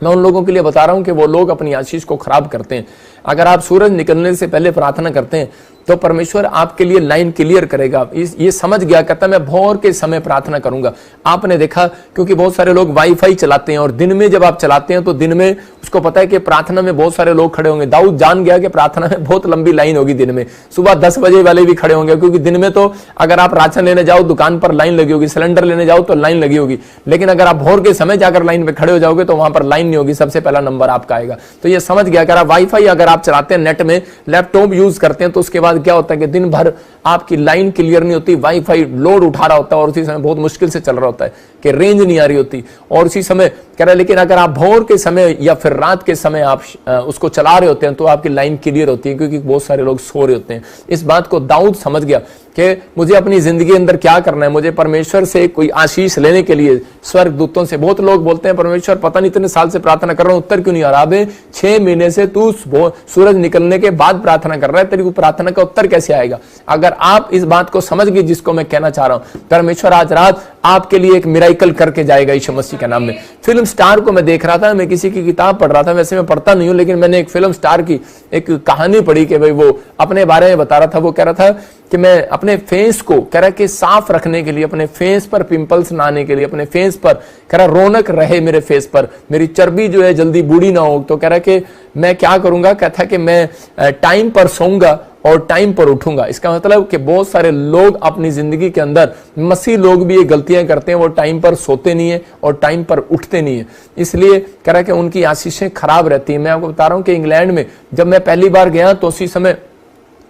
मैं उन लोगों के लिए बता रहा हूं कि वो लोग अपनी आशीष को खराब करते हैं। अगर आप सूरज निकलने से पहले प्रार्थना करते हैं तो परमेश्वर आपके लिए लाइन क्लियर करेगा। ये समझ गया, कहता मैं भोर के समय प्रार्थना करूंगा। आपने देखा, क्योंकि बहुत सारे लोग वाईफाई चलाते हैं और दिन में जब आप चलाते हैं तो दिन में उसको पता है कि प्रार्थना में बहुत सारे लोग खड़े होंगे। दाऊद जान गया कि प्रार्थना में बहुत लंबी लाइन होगी दिन में, सुबह 10 बजे वाले भी खड़े होंगे, क्योंकि दिन में तो अगर आप राशन लेने जाओ दुकान पर लाइन लगी होगी, सिलेंडर लेने जाओ तो लाइन लगी होगी, लेकिन अगर आप भोर के समय जाकर लाइन पे खड़े हो जाओगे तो वहां पर लाइन नहीं होगी, सबसे पहला नंबर आपका आएगा। तो ये समझ गया। अगर आप वाईफाई अगर आप चलाते हैं, नेट में लैपटॉप यूज करते हैं, तो उसके बाद क्या होता है कि दिन भर आपकी लाइन क्लियर नहीं होती, वाईफाई लोड उठा रहा होता है और उसी समय बहुत मुश्किल से चल रहा होता है कि रेंज नहीं आ रही होती और उसी समय कह रहा है। लेकिन अगर आप भोर के समय या फिर रात के समय आप उसको चला रहे होते हैं तो आपकी लाइन क्लियर होती है, क्योंकि बहुत सारे लोग सो रहे होते हैं। इस बात को दाऊद समझ गया कि मुझे अपनी जिंदगी अंदर क्या करना है, मुझे परमेश्वर से कोई आशीष लेने के लिए स्वर्ग दूतों से। बहुत लोग बोलते हैं परमेश्वर पता नहीं इतने साल से प्रार्थना कर रहा हूं, उत्तर क्यों नहीं आ रहा। अबे 6 महीने से तू सूरज निकलने के बाद प्रार्थना कर रहा है, तेरी को प्रार्थना का उत्तर कैसे आएगा। अगर आप इस बात को समझ गए जिसको मैं कहना चाह रहा हूं, परमेश्वर आज रात आपके लिए एक मिराइकल करके जाएगा यीशु मसीह के नाम में। फिल्म स्टार को मैं देख रहा था, मैं किसी की किताब पढ़ रहा था, वैसे मैं पढ़ता नहीं हूं, लेकिन मैंने एक फिल्म स्टार की एक कहानी पढ़ी कि भाई वो अपने बारे में बता रहा था। वो कह रहा था कि मैं अपने फेस को कह रहा कि साफ रखने के लिए, अपने फेस पर पिंपल्स ना आने के लिए, अपने फेस पर कह रहा रौनक रहे मेरे फेस पर, मेरी चर्बी जो है जल्दी बूढ़ी ना हो, तो कह रहा कि मैं क्या करूंगा, कहता कि मैं टाइम पर सोऊंगा और टाइम पर उठूंगा। इसका मतलब कि बहुत सारे लोग अपनी जिंदगी के अंदर, मसीह लोग भी ये गलतियां करते हैं, वो टाइम पर सोते नहीं है और टाइम पर उठते नहीं है, इसलिए कह रहा कि उनकी आशीषें खराब रहती है। मैं आपको बता रहा हूं कि इंग्लैंड में जब मैं पहली बार गया तो उसी समय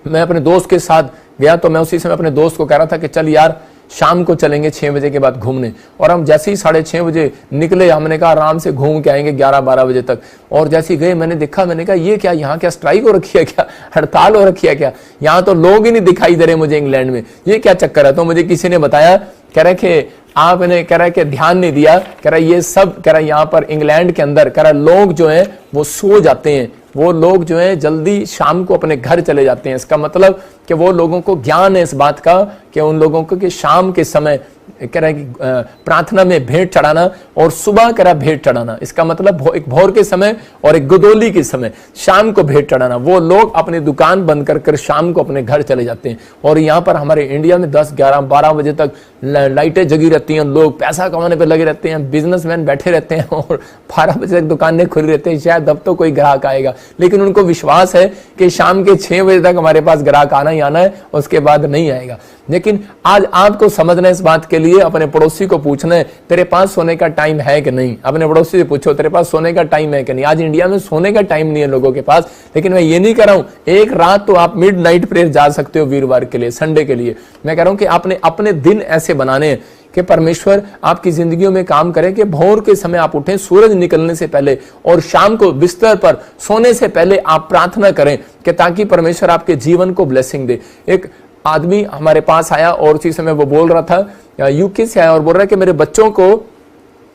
मैं अपने दोस्त के साथ गया, तो मैं उसी समय अपने दोस्त को कह रहा था कि चल यार शाम को चलेंगे 6 बजे के बाद घूमने। और हम जैसे ही 6:30 बजे निकले, हमने कहा आराम से घूम के आएंगे 11-12 बजे तक। और जैसे ही गए मैंने देखा, मैंने कहा ये क्या, यहाँ क्या स्ट्राइक हो रखी है, क्या हड़ताल हो रखी है क्या, यहाँ तो लोग ही नहीं दिखाई दे रहे मुझे इंग्लैंड में, ये क्या चक्कर है। तो मुझे किसी ने बताया, कह रहे कि आपने कह रहा है कि ध्यान नहीं दिया, कह रहा ये सब कह रहा यहाँ पर इंग्लैंड के अंदर कह रहा लोग जो है वो सो जाते हैं, वो लोग जो है जल्दी शाम को अपने घर चले जाते हैं। इसका मतलब कि वो लोगों को ज्ञान है इस बात का कि उन लोगों को कि शाम के समय कह रहा है कि प्रार्थना में भेंट चढ़ाना और सुबह कह रहा भेंट चढ़ाना, इसका मतलब एक भोर के समय और एक गुदोली के समय शाम को भेंट चढ़ाना। वो लोग अपनी दुकान बंद कर शाम को अपने घर चले जाते हैं। और यहाँ पर हमारे इंडिया में 10-11-12 बजे तक लाइटें जगी रहती हैं, लोग पैसा कमाने पे लगे रहते हैं, बिजनेसमैन बैठे रहते हैं और 12 बजे तक दुकानें खुली रहती हैं, शायद अब तो कोई ग्राहक आएगा। लेकिन उनको विश्वास है कि शाम के 6 बजे तक हमारे पास ग्राहक आना ही आना है, उसके बाद नहीं आएगा। लेकिन आज आपको समझना है इस बात के लिए, अपने पड़ोसी को पूछना है तेरे पास सोने का टाइम है कि नहीं। अपने पड़ोसी से पूछो तेरे पास सोने का टाइम है कि नहीं। आज इंडिया में सोने का टाइम नहीं है लोगों के पास। लेकिन मैं ये नहीं कह रहा हूं एक रात तो आप मिडनाइट प्रेयर जा सकते हो वीरवार के लिए, संडे के लिए। मैं कह रहा हूं कि आपने अपने दिन ऐसे बनाने हैं कि परमेश्वर आपकी जिंदगियों में काम करे कि भोर के समय आप उठें सूरज निकलने से पहले और शाम को बिस्तर पर सोने से पहले आप प्रार्थना करें कि ताकि परमेश्वर आपके जीवन को ब्लेसिंग दे। एक आदमी हमारे पास आया और उसी समय वो बोल रहा था, यूके से आया और बोल रहा है कि मेरे बच्चों को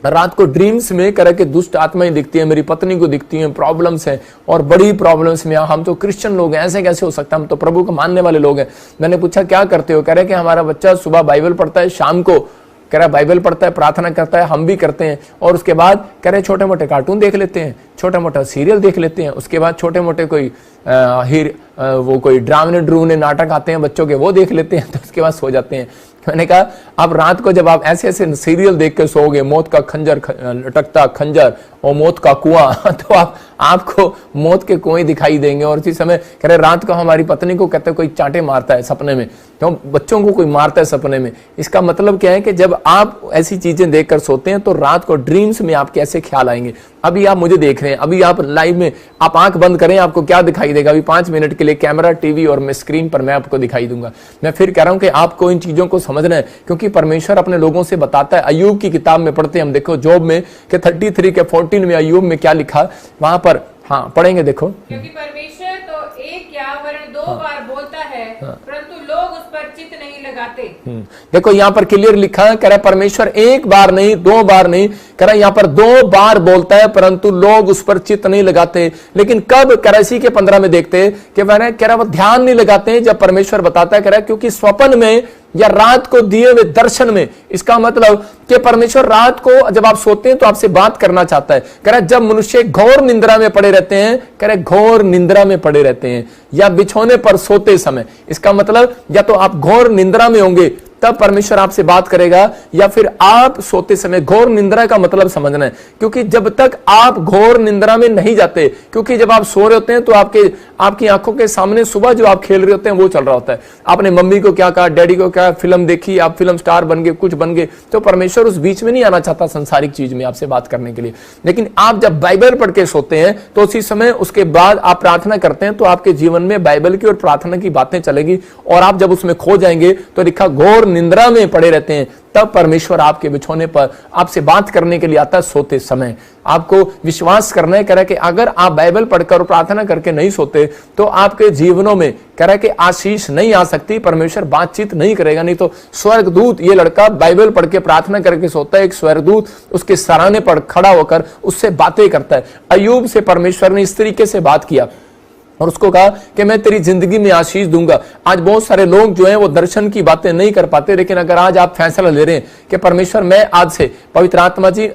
रात को ड्रीम्स में कह रहा कि दुष्ट आत्माएं दिखती है, मेरी पत्नी को दिखती हैं, प्रॉब्लम्स हैं और बड़ी प्रॉब्लम्स में। हम तो क्रिश्चियन लोग हैं, ऐसे कैसे हो सकता है, हम तो प्रभु को मानने वाले लोग हैं। मैंने पूछा क्या करते हो, कह रहे कि हमारा बच्चा सुबह बाइबल पढ़ता है, शाम को कह रहा बाइबल पढ़ता है, प्रार्थना करता है, हम भी करते हैं, और उसके बाद कह रहे छोटे मोटे कार्टून देख लेते हैं, छोटा मोटा सीरियल देख लेते हैं, उसके बाद छोटे मोटे कोई वो कोई ड्रामने नाटक आते हैं बच्चों के, वो देख लेते हैं, तो उसके बाद सो जाते हैं। मैंने कहा अब रात को जब आप ऐसे ऐसे सीरियल देख के सोओगे, मौत का खंजर लटकता खंजर और मौत का कुआं, तो आपको मौत के कुएं दिखाई देंगे। और इसी समय कह रहे रात को हमारी पत्नी को कहते कोई चांटे मारता है सपने में, क्यों बच्चों को कोई मारता है सपने में। इसका मतलब क्या है कि जब आप ऐसी चीजें देखकर सोते हैं तो रात को ड्रीम्स में आपके ऐसे ख्याल आएंगे। अभी आप मुझे देख रहे हैं, अभी आप लाइव में, आप आंख बंद करें, आपको क्या दिखाई देगा? अभी 5 मिनट के लिए कैमरा, टीवी और मैं स्क्रीन पर मैं आपको दिखाई दूंगा। मैं फिर कह रहा हूं कि आपको इन चीजों को समझना है, क्योंकि परमेश्वर अपने लोगों से बताता है। अय्यूब की किताब में पढ़ते हैं हम, देखो जॉब में कि 33 के 14 में अय्यूब में क्या लिखा वहां पर, हाँ पढ़ेंगे देखो। क्योंकि परमेश्वर तो एक या वरन 2 बार बोलता है, परंतु लोग उस पर चित्त नहीं लगाते। देखो यहाँ पर क्लियर लिखा है, कह रहा परमेश्वर 1 बार नहीं 2 बार नहीं, कह रहा यहाँ पर 2 बार बोलता है परंतु लोग उस पर चित्त नहीं लगाते। लेकिन कब? कह रहा इसी के 15 में देखते कि मैंने कह रहा वो ध्यान नहीं लगाते जब परमेश्वर बताता है, कह रहा क्योंकि स्वप्न में या रात को दिए हुए दर्शन में, इसका मतलब कि परमेश्वर रात को जब आप सोते हैं तो आपसे बात करना चाहता है। कह रहा जब मनुष्य घोर निंद्रा में पड़े रहते हैं, कह रहे घोर निंद्रा में पड़े रहते हैं या बिछौने पर सोते समय, इसका मतलब या तो आप घोर निंद्रा में होंगे तब परमेश्वर आपसे बात करेगा, या फिर आप सोते समय। घोर निंद्रा का मतलब समझना है, क्योंकि जब तक आप घोर निंद्रा में नहीं जाते, क्योंकि जब आप सो रहे होते हैं तो आपकी आंखों के सामने सुबह जो आप खेल रहे होते हैं वो चल रहा होता है। आपने मम्मी को क्या कहा, डैडी को क्या, फिल्म देखी, आप फिल्म स्टार बन गए, कुछ बन गए, तो परमेश्वर उस बीच में नहीं आना चाहता संसारिक चीज में आपसे बात करने के लिए। लेकिन आप जब बाइबल पढ़ के सोते हैं तो उसी समय उसके बाद आप प्रार्थना करते हैं तो आपके जीवन में बाइबल की और प्रार्थना की बातें चलेगी, और आप जब उसमें खो जाएंगे तो लिखा घोर निंद्रा में पड़े रहते हैं, तब परमेश्वर आपके बिछौने पर आपसे बात करने के लिए आता है सोते समय। आपको विश्वास करना है, कह रहा है कि अगर आप बाइबल पढ़कर और प्रार्थना करके नहीं सोते तो आपके जीवनों में कह रहा है कि आशीष नहीं आ सकती, परमेश्वर बातचीत नहीं करेगा। नहीं तो स्वर्गदूत, ये लड़का बाइबल पढ़ के प्रार्थना करके सोता है, एक स्वर्गदूत उसके सराहने पर खड़ा होकर उससे बातें करता है। अय्यूब से परमेश्वर ने इस तरीके से बात किया और उसको कहा कि मैं तेरी जिंदगी में आशीष दूंगा। आज बहुत सारे लोग जो हैं वो दर्शन की बातें नहीं कर पाते, लेकिन अगर आज आप फैसला ले रहे हैं कि परमेश्वर मैं आज से पवित्र आत्मा जी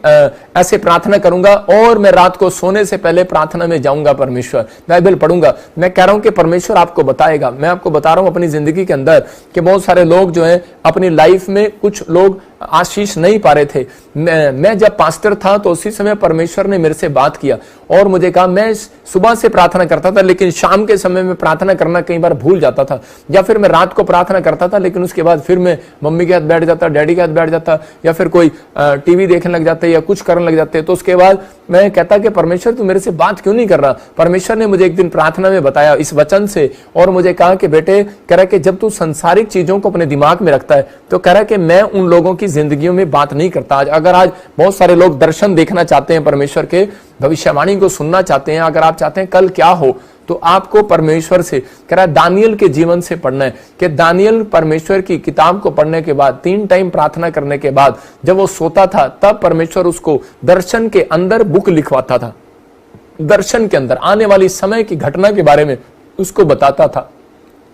ऐसे प्रार्थना करूंगा और मैं रात को सोने से पहले प्रार्थना में जाऊंगा, परमेश्वर बाइबल पढ़ूंगा, मैं कह रहा हूं कि परमेश्वर आपको बताएगा। मैं आपको बता रहा हूं अपनी जिंदगी के अंदर कि बहुत सारे लोग जो हैं अपनी लाइफ में कुछ लोग आशीष नहीं पा रहे थे। मैं जब पास्टर था तो उसी समय परमेश्वर ने मेरे से बात किया और मुझे कहा, मैं सुबह से प्रार्थना करता था लेकिन शाम के समय में प्रार्थना करना कई बार भूल जाता था, या फिर मैं रात को प्रार्थना करता था लेकिन उसके बाद फिर मैं मम्मी के हाथ बैठ जाता, डैडी के हाथ बैठ जाता, या फिर कोई टीवी देखने लग जाते या कुछ करने लग जाते। तो उसके बाद मैं कहता कि परमेश्वर तू मेरे से बात क्यों नहीं कर रहा। परमेश्वर ने मुझे एक दिन प्रार्थना में बताया इस वचन से, और मुझे कहा कि बेटे, कह रहा कि जब तू संसारिक चीजों को अपने दिमाग में रखता है तो कह रहा कि मैं उन लोगों की जिंदगियों में बात नहीं करता। आज बहुत सारे लोग दर्शन देखना चाहते हैं, परमेश्वर के भविष्यवाणी को सुनना चाहते हैं। अगर आप चाहते हैं कल क्या हो तो आपको परमेश्वर से, कह रहा है दानियल के जीवन से पढ़ना है कि दानियल परमेश्वर की किताब को पढ़ने के बाद 3 टाइम प्रार्थना करने के बाद जब वो सोता था तब परमेश्वर उसको दर्शन के अंदर बुक लिखवाता था, दर्शन के अंदर आने वाली समय की घटना के बारे में उसको बताता था।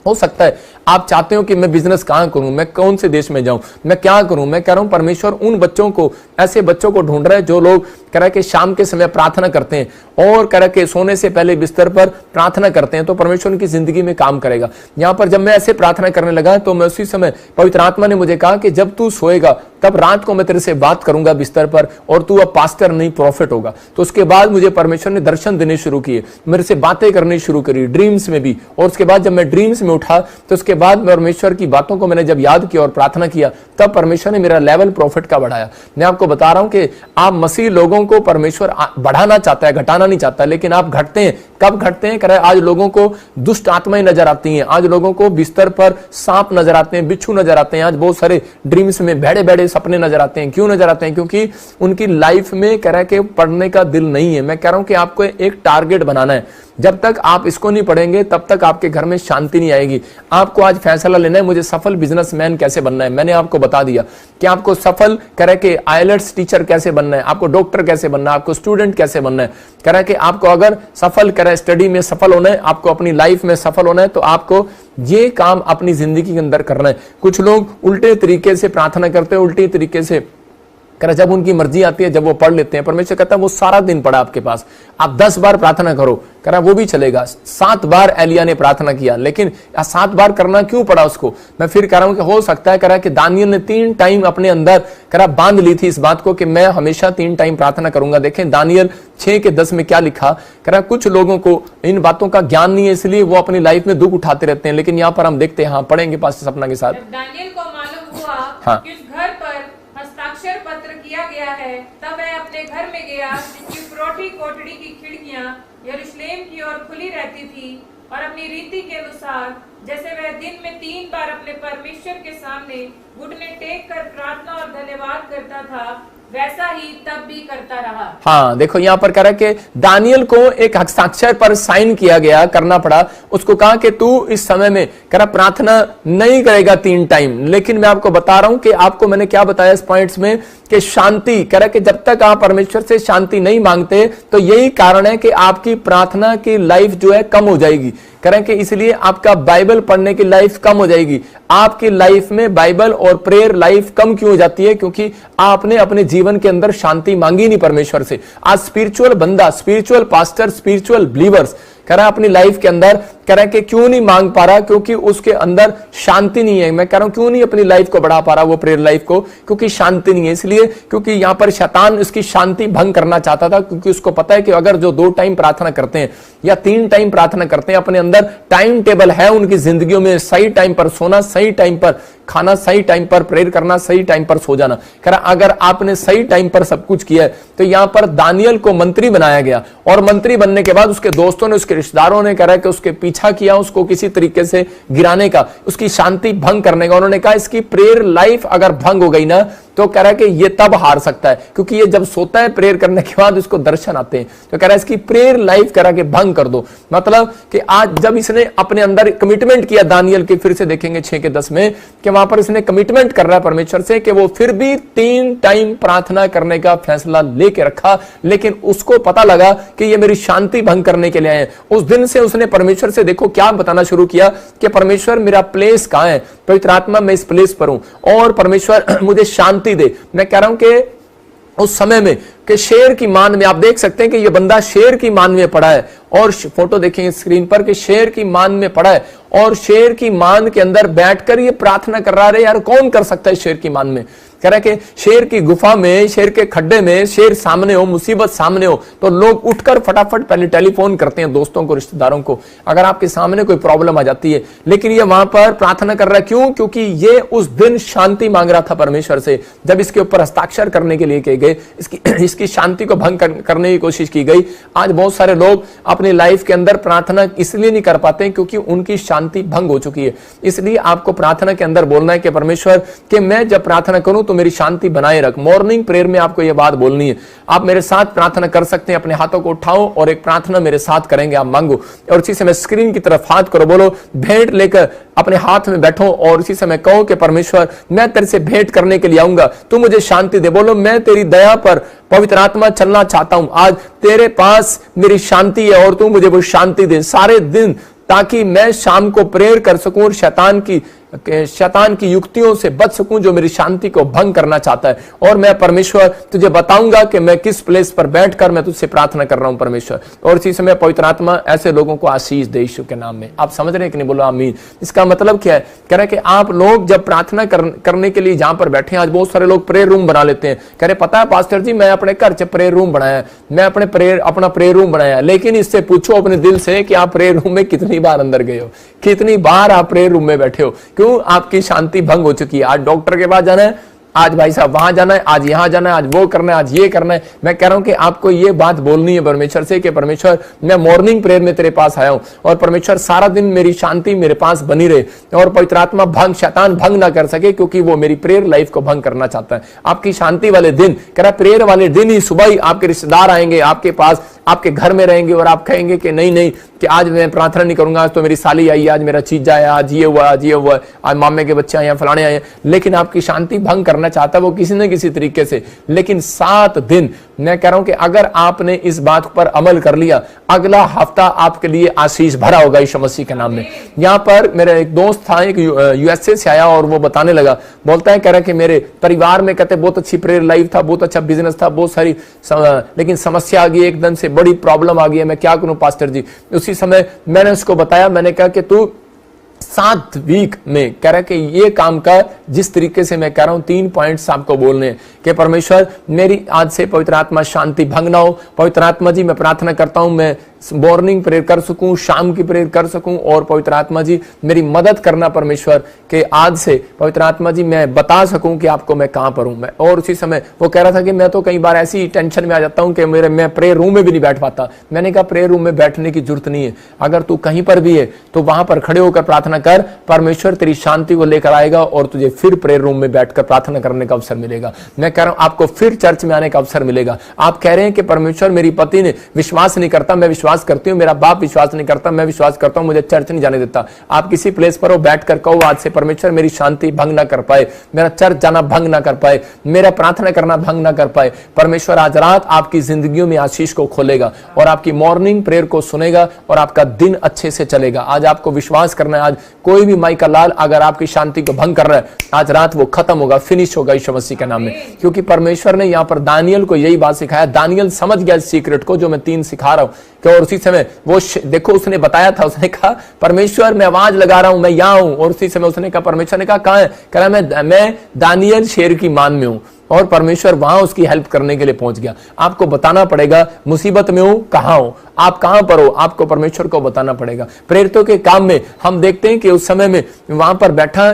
हो सकता है आप चाहते हो कि मैं बिजनेस कहां करूं, मैं कौन से देश में जाऊं, मैं क्या करूं। मैं कह रहा हूं परमेश्वर उन बच्चों को, ऐसे बच्चों को ढूंढ रहा है जो लोग कह रहा है कि शाम के समय प्रार्थना करते हैं और कह रहा है कि सोने से पहले बिस्तर पर प्रार्थना करते हैं, तो परमेश्वर उनकी जिंदगी में काम करेगा। यहां पर जब मैं ऐसे प्रार्थना करने लगा तो मैं उसी समय पवित्र आत्मा ने मुझे कहा कि जब तू सोएगा तब रात को मैं तेरे से बात करूंगा बिस्तर पर, और तू अब पास्टर नहीं प्रॉफिट होगा। तो उसके बाद मुझे परमेश्वर ने दर्शन देने शुरू किए, मेरे से बातें करनी शुरू करी ड्रीम्स में भी। और उसके बाद जब मैं ड्रीम्स में उठा तो उसके बाद परमेश्वर की बातों को मैंने जब याद किया और प्रार्थना किया तब परमेश्वर ने मेरा लेवल प्रॉफिट का बढ़ाया। मैं आपको बता रहा हूं कि आप मसीह लोगों को परमेश्वर बढ़ाना चाहता है, घटाना नहीं चाहता, लेकिन आप घटते हैं। कब घटते हैं? करे आज लोगों को दुष्ट आत्माएं नजर आती हैं, आज लोगों को बिस्तर पर सांप नजर आते हैं, बिच्छू नजर आते हैं, आज बहुत सारे ड्रीम्स में बड़े बड़े सपने नजर आते हैं। क्यों नजर आते हैं? क्योंकि उनकी लाइफ में कह रहा है कि पढ़ने का दिल नहीं है। मैं कह रहा हूं कि आपको एक टारगेट बनाना है, जब तक आप इसको नहीं पढ़ेंगे तब तक आपके घर में शांति नहीं आएगी। आपको आज फैसला लेना है मुझे सफल बिजनेसमैन कैसे बनना है। मैंने आपको बता दिया कि आपको सफल करे कि आईएलटीएस टीचर कैसे बनना है, आपको डॉक्टर कैसे बनना है, आपको स्टूडेंट कैसे बनना है। करे कि आपको अगर सफल करे स्टडी में सफल होना है, आपको अपनी लाइफ में सफल होना है, तो आपको ये काम अपनी जिंदगी के अंदर करना है। कुछ लोग उल्टे तरीके से प्रार्थना करते हैं, उल्टे तरीके से कह रहा जब उनकी मर्जी आती है, जब वो पढ़ लेते हैं, परमेश्वर कहता है वो सारा दिन पड़ा आपके पास, आप 10 बार प्रार्थना करो, कह रहा वो भी चलेगा। 7 बार एलिया ने प्रार्थना किया, लेकिन 7 बार करना क्यों पड़ा उसको? मैं फिर कह रहा हूं कि हो सकता है कह रहा कि दानियल ने 3 टाइम अपने अंदर कह रहा बांध ली थी इस बात को कि मैं हमेशा 3 टाइम प्रार्थना करूंगा। देखें दानियल 6 के 10 में क्या लिखा, कह रहा कुछ लोगों को इन बातों का ज्ञान नहीं है, इसलिए वो अपनी लाइफ में दुख उठाते रहते हैं। लेकिन यहाँ पर हम देखते हैं, हाँ पढ़ेंगे पास सपना के साथ। दानियल को मालूम हुआ हाँ। कि उस घर पर हस्ताक्षर पत्र किया गया है, तब वह अपने घर में गया जिसकी फ्रोटी कोठड़ी की खिड़कियां यरूशलेम की ओर खुली रहती थी, और अपनी रीति के अनुसार जैसे वह दिन में 3 बार अपने परमेश्वर के सामने घुटने टेक कर प्रार्थना और धन्यवाद करता था, वैसा ही तब भी करता रहा। हाँ देखो यहाँ पर कह रहा है कि दानियल को एक हस्ताक्षर पर साइन किया गया, करना पड़ा। उसको कहा कि तू इस समय में कह रहा प्रार्थना नहीं करेगा 3 टाइम। लेकिन मैं आपको बता रहा हूं कि आपको मैंने क्या बताया इस पॉइंट्स में कि शांति, कह रहा कि जब तक आप परमेश्वर से शांति नहीं मांगते तो यही कारण है कि आपकी प्रार्थना की लाइफ जो है कम हो जाएगी। कह रहे हैं कि इसलिए आपका बाइबल पढ़ने की लाइफ कम हो जाएगी। आपकी लाइफ में बाइबल और प्रेयर लाइफ कम क्यों हो जाती है? क्योंकि आपने अपने जीवन के अंदर शांति मांगी नहीं परमेश्वर से। आज स्पिरिचुअल बंदा, स्पिरिचुअल पास्टर, स्पिरिचुअल बिलीवर्स कह रहा है अपनी लाइफ के अंदर कह रहा है कि क्यों नहीं मांग पा रहा? क्योंकि उसके अंदर शांति नहीं है। मैं कह रहा हूं क्यों नहीं अपनी लाइफ को बढ़ा पा रहा वो प्रेयर लाइफ को? क्योंकि शांति नहीं है। इसलिए क्योंकि यहां पर शैतान उसकी शांति भंग करना चाहता था, क्योंकि उसको पता है कि अगर जो 2 टाइम प्रार्थना करते हैं या 3 टाइम प्रार्थना करते हैं, अपने अंदर टाइम टेबल है उनकी जिंदगियों में, सही टाइम पर सोना, सही टाइम पर खाना, सही टाइम पर प्रेयर करना, सही टाइम पर सो जाना। कह रहा अगर आपने सही टाइम पर सब कुछ किया है तो यहां पर दानियल को मंत्री बनाया गया, और मंत्री बनने के बाद उसके दोस्तों ने, उसके रिश्तेदारों ने कह रहा है कि उसके पीछा किया, उसको किसी तरीके से गिराने का, उसकी शांति भंग करने का। उन्होंने कहा इसकी प्रेयर लाइफ अगर भंग हो गई ना तो कह रहा है कि ये तब हार सकता है, क्योंकि ये जब सोता है प्रेयर करने के बाद उसको दर्शन आते हैं। तो कह रहा है इसकी प्रेयर लाइफ कह रहा है कि भंग कर दो। मतलब कि आज जब इसने अपने अंदर कमिटमेंट किया दानियल के, फिर से देखेंगे 6 के 10 में कि वहां पर इसने कमिटमेंट कर रहा है परमेश्वर से कि वो फिर भी 3 टाइम प्रार्थना करने का फैसला लेके रखा। लेकिन उसको पता लगा कि ये मेरी शांति भंग करने के लिए आए। उस दिन से उसने परमेश्वर से देखो क्या बताना शुरू किया कि परमेश्वर मेरा प्लेस कहां है, पवित्र आत्मा मैं इस प्लेस पर हूं और परमेश्वर मुझे शांति दे। मैं कह रहा हूं कि उस समय में कि शेर की मान में आप देख सकते हैं कि ये बंदा शेर की मान में पड़ा है, और फोटो देखेंगे स्क्रीन पर कि शेर की मान में पड़ा है, और शेर की मान के अंदर बैठकर ये प्रार्थना कर रहा है। यार कौन कर सकता है शेर की मान में? कह रहा है कि शेर की गुफा में, शेर के खड्डे में, शेर सामने हो, मुसीबत सामने हो तो लोग उठकर फटाफट पहले टेलीफोन करते हैं दोस्तों को, रिश्तेदारों को, अगर आपके सामने कोई प्रॉब्लम आ जाती है। लेकिन ये वहां पर प्रार्थना कर रहा है, क्यों? क्योंकि ये उस दिन शांति मांग रहा था परमेश्वर से। जब इसके ऊपर हस्ताक्षर करने के लिए कहे गए, इसकी शांति को भंग करने की कोशिश की गई। आज बहुत सारे लोग अपनी लाइफ के अंदर प्रार्थना इसलिए नहीं कर पाते क्योंकि उनकी शांति भंग हो चुकी है। इसलिए आपको प्रार्थना के अंदर बोलना है कि परमेश्वर कि मैं जब प्रार्थना करूं तो मेरी शांति बनाए रख। मॉर्निंग प्रेयर में आपको यह बात बोलनी है। आप मेरे साथ प्रार्थना कर सकते हैं, अपने हाथों को उठाओ और एक प्रार्थना मेरे साथ करेंगे, आप मांगो। और इसी समय स्क्रीन की तरफ हाथ करो, बोलो भेंट लेकर अपने हाथ में बैठो और इसी समय कहो कि परमेश्वर मैं तेरे से भेंट करने के लिए आऊंगा, तू मुझे शांति दे। बोलो मैं तेरी दया पर पवित्र आत्मा चलना चाहता हूं, आज तेरे पास मेरी शांति है और तू मुझे वो शांति दे सारे दिन, ताकि मैं शाम को प्रेयर कर सकूं और शैतान की युक्तियों से बच सकूं जो मेरी शांति को भंग करना चाहता है। और मैं परमेश्वर तुझे बताऊंगा कि मैं किस प्लेस पर बैठकर मैं तुझसे प्रार्थना कर रहा हूं परमेश्वर। और इसी समय पवित्र आत्मा ऐसे लोगों को आशीष दे यीशु के नाम में। आप समझ रहे हैं कि नहीं? बोलो आमीन। इसका मतलब क्या है? कह रहे कि आप लोग जब प्रार्थना करने के लिए जहां पर बैठे हैं, आज बहुत सारे लोग प्रेयर रूम बना लेते हैं। कह रहे पता है पास्टर जी मैं अपने घर से प्रेयर रूम बनाया, मैं अपना प्रेयर रूम बनाया, लेकिन इससे पूछो अपने दिल से कि आप प्रेयर रूम में कितनी बार अंदर गए हो, कितनी बार आप प्रेयर रूम में बैठे हो? क्यों? आपकी शांति भंग हो चुकी है। आज डॉक्टर के पास जाना है, आज भाई साहब वहां जाना है, आज यहां जाना है, आज वो करना है, आज ये करना है। मैं कह रहा हूं कि आपको ये बात बोलनी है परमेश्वर से कि परमेश्वर मैं मॉर्निंग प्रेयर में तेरे पास आया हूं और परमेश्वर सारा दिन मेरी शांति मेरे पास बनी रहे और पवित्र आत्मा शैतान भंग ना कर सके, क्योंकि वो मेरी प्रेयर लाइफ को भंग करना चाहता है। आपकी शांति वाले दिन, कह रहा प्रेयर वाले दिन ही सुबह ही आपके रिश्तेदार आएंगे आपके पास, आपके घर में रहेंगे और आप कहेंगे कि नहीं कि आज मैं प्रार्थना नहीं करूंगा, आज तो मेरी साली आई, आज मेरा चीज आया, आज ये हुआ, आज मामे के बच्चे आए, फलाने आए। लेकिन आपकी शांति भंग करना चाहता है वो किसी न किसी तरीके से। लेकिन 7 दिन मैं कह रहा हूं कि अगर आपने इस बात पर अमल कर लिया, अगला हफ्ता आपके लिए आशीष भरा होगा यीशु मसीह के नाम में। यहां पर मेरा एक दोस्त था, एक यूएसए से आया और वो बताने लगा, बोलता है, कह रहा है कि मेरे परिवार में कहते बहुत अच्छी प्रेयर लाइफ था, बहुत अच्छा बिजनेस था, बहुत सारी लेकिन समस्या आ गई, एकदम से बड़ी प्रॉब्लम आ गई है, मैं क्या करूं पास्टर जी। उसी समय मैंने उसको बताया, मैंने कहा कि तू 7 वीक में कह रहा है कि ये काम का जिस तरीके से मैं कह रहा हूं 3 पॉइंट्स आपको बोलने हैं कि परमेश्वर मेरी आज से पवित्र आत्मा शांति भंग ना हो। पवित्र आत्मा जी मैं प्रार्थना करता हूं मैं मॉर्निंग प्रेयर कर सकूं, शाम की प्रेयर कर सकूं, और पवित्र आत्मा जी मेरी मदद करना परमेश्वर के आज से पवित्र आत्मा जी मैं बता सकूं कि आपको मैं कहां पर हूं। मैं और उसी समय वो कह रहा था कि मैं तो कई बार ऐसी टेंशन में आ जाता हूं कि मैं प्रेयर रूम में भी नहीं बैठ पाता। मैंने कहा प्रेयर रूम में बैठने की जरूरत नहीं है, अगर तू कहीं पर भी है तो वहां पर खड़े होकर प्रार्थना कर, परमेश्वर तेरी शांति को लेकर आएगा और तुझे फिर प्रेयर रूम में बैठकर प्रार्थना करने का अवसर मिलेगा। मैं कह रहा हूं आपको फिर चर्च में आने का अवसर मिलेगा। आप कह रहे हैं कि परमेश्वर मेरी पति ने विश्वास नहीं करता, मैं विश्वास करती हूँ, मेरा बाप विश्वास नहीं करता, मैं विश्वास करता हूं, मुझे चर्च नहीं जाने देता। आप किसी प्लेस पर हो, बैठकर कहो आज से परमेश्वर मेरी शांति भंग ना कर पाए, मेरा चर्च जाना भंग ना कर पाए, मेरा प्रार्थना करना भंग ना कर पाए। परमेश्वर आज रात आपकी जिंदगियों में आशीष को खोलेगा और आपकी मॉर्निंग प्रेयर को सुनेगा और आपका दिन अच्छे से चलेगा। आज आपको विश्वास करना है, आज कोई भी माई का लाल अगर आपकी शांति को भंग कर रहा है, आज रात वो खत्म होगा, फिनिश होगा यीशु मसीह के नाम में। क्योंकि परमेश्वर ने यहां पर दानियल को यही बात सिखाया। दानियल समझ गया सीक्रेट को जो मैं 3 सिखा रहा हूं, और उसी समय वो देखो उसने बताया था, उसने कहा परमेश्वर मैं आवाज लगा रहा हूं, मैं यहां हूं, और उसी समय उसने कहा, परमेश्वर ने कहा कहां है, कह रहा मैं दानियल शेर की मान में हूं, और परमेश्वर वहां उसकी हेल्प करने के लिए पहुंच गया। आपको बताना पड़ेगा मुसीबत में हूं, कहां हो, आप कहां पर हो, आपको परमेश्वर को बताना पड़ेगा। प्रेरितों के काम में हम देखते हैं कि उस समय में वहां पर बैठा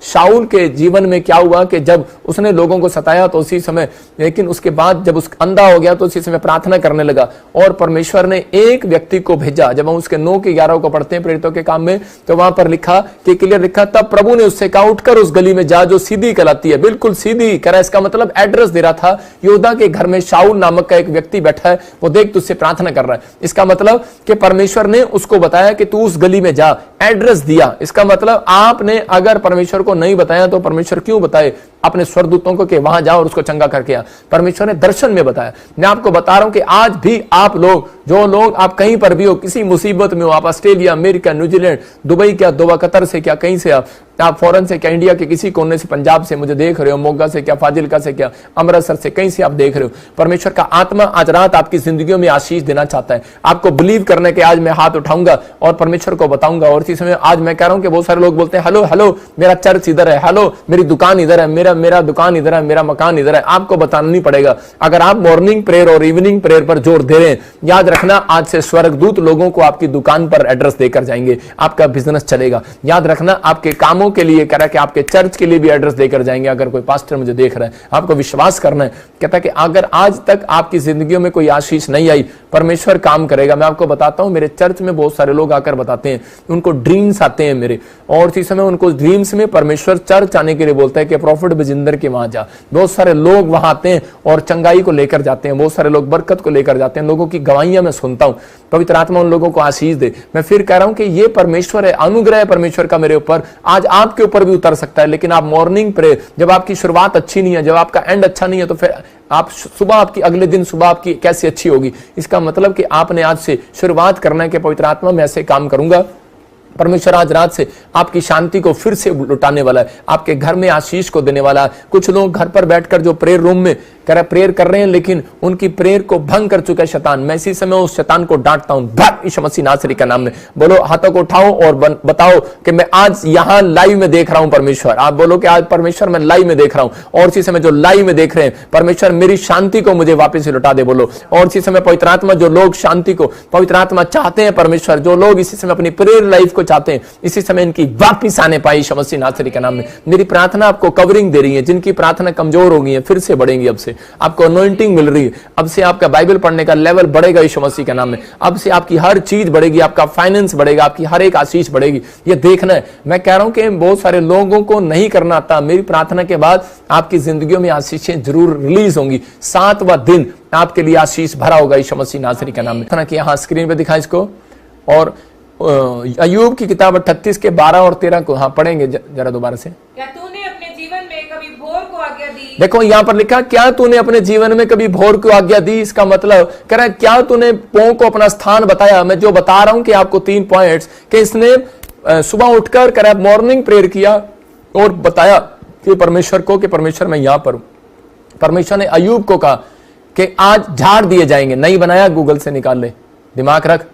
शाऊल के जीवन में क्या हुआ कि जब उसने लोगों को सताया तो उसी समय, लेकिन उसके बाद जब उस अंधा हो गया तो उसी समय प्रार्थना करने लगा और परमेश्वर ने एक व्यक्ति को भेजा। जब हम उसके 9 के 11 को पढ़ते हैं प्रेरितों के काम में, तो वहां पर लिखा कि क्लियर लिखा, तब प्रभु ने उससे कहा उठकर उस गली में जा जो सीधी कहलाती है, बिल्कुल सीधी। कह रहा इसका मतलब एड्रेस दे रहा था, योदा के घर में शाऊल नामक का एक व्यक्ति बैठा है, वो देख तुझसे प्रार्थना कर रहा है। इसका मतलब कि परमेश्वर ने उसको बताया कि तू उस गली में जा, एड्रेस दिया। इसका मतलब आपने अगर परमेश्वर को नहीं बताया तो परमेश्वर क्यों बताए अपने स्वर्गदूतों को कि वहां जाओ और उसको चंगा करके आ। परमेश्वर ने दर्शन में बताया। मैं आपको बता रहा हूं कि आज भी आप लोग, जो लोग आप कहीं पर भी हो, किसी मुसीबत में हो, आप ऑस्ट्रेलिया, अमेरिका, न्यूजीलैंड, दुबई क्या, दोबा, कतर से क्या, कहीं से आप फॉरेन से क्या, इंडिया के किसी कोने से, पंजाब से मुझे देख रहे हो, मोगा से क्या, फाजिलका से क्या, अमृतसर से, कहीं से आप देख रहे हो, परमेश्वर का आत्मा आज रात आपकी जिंदगियों में आशीष देना चाहता है। आपको बिलीव करने के आज मैं हाथ उठाऊंगा और परमेश्वर को बताऊंगा। और इसी समय आज मैं कह रहा हूं कि बहुत सारे लोग बोलते हैं हेलो हेलो मेरा चर्च इधर है, हेलो मेरी दुकान इधर है, मेरा दुकान इधर है, मेरा मकान इधर है। आपको बताना नहीं पड़ेगा। अगर आप मॉर्निंग प्रेयर और इवनिंग प्रेयर पर जोर दे रहे हैं, याद रखना आज से स्वर्गदूत लोगों को आपकी दुकान पर एड्रेस देकर जाएंगे, आपका बिजनेस चलेगा। याद रखना आपके कामों के लिए कह रहा है कि आपके चर्च के लिए भी एड्रेस देकर जाएंगे। अगर कोई पास्टर मुझे देख रहा है, आपको विश्वास करना है। कहता है कि अगर आज तक आपकी जिंदगियों में कोई आशीष नहीं आई, परमेश्वर काम करेगा। मैं आपको बताता हूं, मेरे चर्च में बहुत सारे लोग आकर बताते हैं, उनको ड्रीम्स आते हैं मेरे, और इसी समय उनको ड्रीम्स में परमेश्वर चर्च आने के लिए बोलता है कि प्रॉफिट बजिंदर के वहां जा। बहुत सारे लोग वहां आते हैं और चंगाई को लेकर जाते हैं, बहुत सारे लोग बरकत को लेकर जाते हैं। लोगों की गवाहियां मैं सुनता हूं। पवित्र आत्मा उन लोगों को आशीष दे। मैं फिर कह रहा हूं कि ये परमेश्वर है, अनुग्रह है परमेश्वर का मेरे ऊपर, आज आपके ऊपर भी उतर सकता है। लेकिन आप मॉर्निंग प्रेयर, जब आपकी शुरुआत अच्छी नहीं है, जब आपका एंड अच्छा नहीं है, तो फिर आप सुबह, आपकी अगले दिन सुबह आपकी कैसे अच्छी होगी। इसका मतलब कि आपने आज से शुरुआत करना है कि पवित्र आत्मा मैं ऐसे काम करूंगा। परमेश्वर आज रात से आपकी शांति को फिर से लुटाने वाला है, आपके घर में आशीष को देने वाला है। कुछ लोग घर पर बैठकर जो प्रेयर रूम में प्रेयर कर रहे हैं, लेकिन उनकी प्रेयर को भंग कर चुका है शैतान। मैं इसी समय उस शैतान को डांटता हूं, भाग यीशु मसीह नासरी का नाम में। बोलो, हाथों को उठाओ और बताओ कि मैं आज यहां लाइव में देख रहा हूं परमेश्वर। आप बोलो कि आज परमेश्वर मैं लाइव में देख रहा हूं, और इसी समय जो लाइव में देख रहे हैं, परमेश्वर मेरी शांति को मुझे वापस लौटा दे। बोलो, और इसी समय पवित्र आत्मा, जो लोग शांति को, पवित्र आत्मा चाहते हैं परमेश्वर, जो लोग इसी समय अपनी प्रेयर लाइफ को चाहते हैं, इसी समय इनकी वापिस आने पाई यीशु मसीह नासरी के नाम में। मेरी प्रार्थना आपको कवरिंग दे रही है। जिनकी प्रार्थना कमजोर हो गई है, फिर से बढ़ेंगी। अब से आपको अनॉइंटिंग मिल रही है। अब से आपका बाइबल पढ़ने का लेवल बढ़ेगा यीशु मसीह के नाम में। अब से आपकी हर चीज बढ़ेगी, आपका फाइनेंस बढ़ेगा, आपकी हर एक आशीष बढ़ेगी। ये देखना है। मैं कह रहा हूं कि बहुत सारे लोगों को नहीं करना आता। मेरी प्रार्थना के बाद आपकी जिंदगियों में आशीषें जरूर रिलीज होंगी। 7वां दिन आपके लिए आशीष भरा होगा यीशु मसीह नासरी के नाम में। यहाँ स्क्रीन पे दिखा इसको। और अय्यूब की किताब 38 के 12 और 13 को पढ़ेंगे जरा दोबारा से। क्या तूने अपने जीवन में कभी भोर को आज्ञा दी देखो यहां पर लिखा, क्या तूने अपने जीवन में कभी भोर को आज्ञा दी? इसका मतलब कह रहा है क्या तूने पौ को अपना स्थान बताया? मैं जो बता रहा हूं कि आपको 3 पॉइंट्स कि इसने सुबह उठकर कह रहा है मॉर्निंग प्रेयर किया और बताया कि परमेश्वर को कि परमेश्वर मैं यहां पर हूं। परमेश्वर ने अय्यूब को कहा कि आज झाड़ दिए जाएंगे, नहीं बनाया गूगल से निकाल ले, दिमाग रख।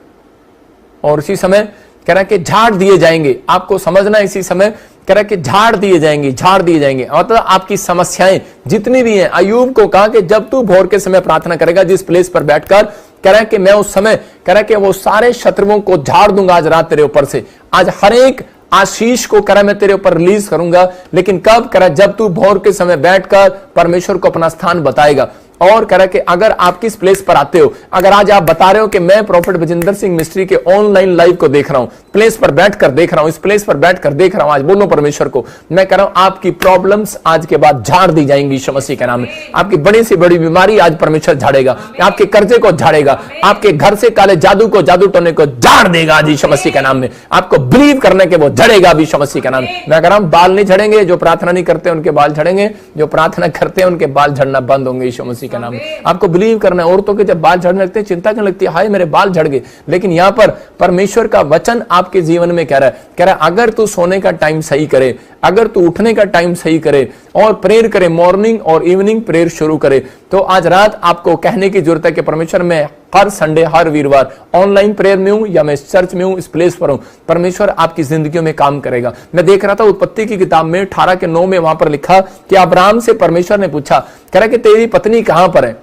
और इसी समय कह रहा है कि झाड़ दिए जाएंगे, आपको समझना है इसी समय कह रहा है कि झाड़ दिए जाएंगे, झाड़ दिए जाएंगे। मतलब आपकी समस्याएं जितनी भी हैं, अय्यूब को कहा कि जब तू भोर के समय प्रार्थना करेगा जिस प्लेस पर बैठकर, कह रहा है कि मैं उस समय कह रहा है कि वो सारे शत्रुओं को झाड़ दूंगा आज रात तेरे ऊपर से। आज हर एक आशीष को कह रहा मैं तेरे ऊपर रिलीज करूंगा, लेकिन कब? कह रहा जब तू भोर के समय बैठकर परमेश्वर को अपना स्थान बताएगा। और कह रहा कि अगर आप किस प्लेस पर आते हो, अगर आज आप बता रहे हो कि मैं प्रॉफिट विजेंद्र सिंह मिस्ट्री के ऑनलाइन लाइव को देख रहा हूं, प्लेस पर बैठकर देख रहा हूं, इस प्लेस पर बैठकर देख रहा हूं, आज बोलो परमेश्वर को, मैं कह रहा हूं आपकी प्रॉब्लम्स आज के बाद झाड़ दी जाएंगी यीशु मसीह के नाम में। आपकी बड़ी से बड़ी बीमारी आज परमेश्वर झाड़ेगा, आपके कर्जे को झाड़ेगा, आपके घर से काले जादू को, जादू टोने को झाड़ देगा आज यीशु मसीह के नाम में। आपको बिलीव करने के वो झड़ेगा यीशु मसीह के नाम में। मैं कह रहा हूं बाल नहीं झड़ेंगे, जो प्रार्थना नहीं करते उनके बाल झड़ेंगे, जो प्रार्थना करते हैं उनके बाल झड़ना बंद होंगे यीशु मसीह के नाम में। आपको बिलीव करना है। औरतों के जब बाल झड़ने लगते हैं चिंता क्यों लगती है, हाय मेरे बाल झड़ गए, लेकिन यहां पर परमेश्वर का वचन आपके जीवन में कह रहा है अगर तू सोने का टाइम सही करे, अगर तू उठने का टाइम सही करे और प्रेयर करे, मॉर्निंग और इवनिंग प्रेयर शुरू करे, तो आज रात आपको कहने की जरूरत है कि परमेश्वर मैं हर संडे, हर वीरवार ऑनलाइन प्रेयर में हूं या मैं चर्च में हूं, इस प्लेस पर हूं, परमेश्वर आपकी जिंदगियों में काम करेगा। मैं देख रहा था उत्पत्ति की किताब में 18:9 में वहां पर लिखा कि अब्राहम से परमेश्वर ने पूछा, कह रहा कि तेरी पत्नी कहां पर है?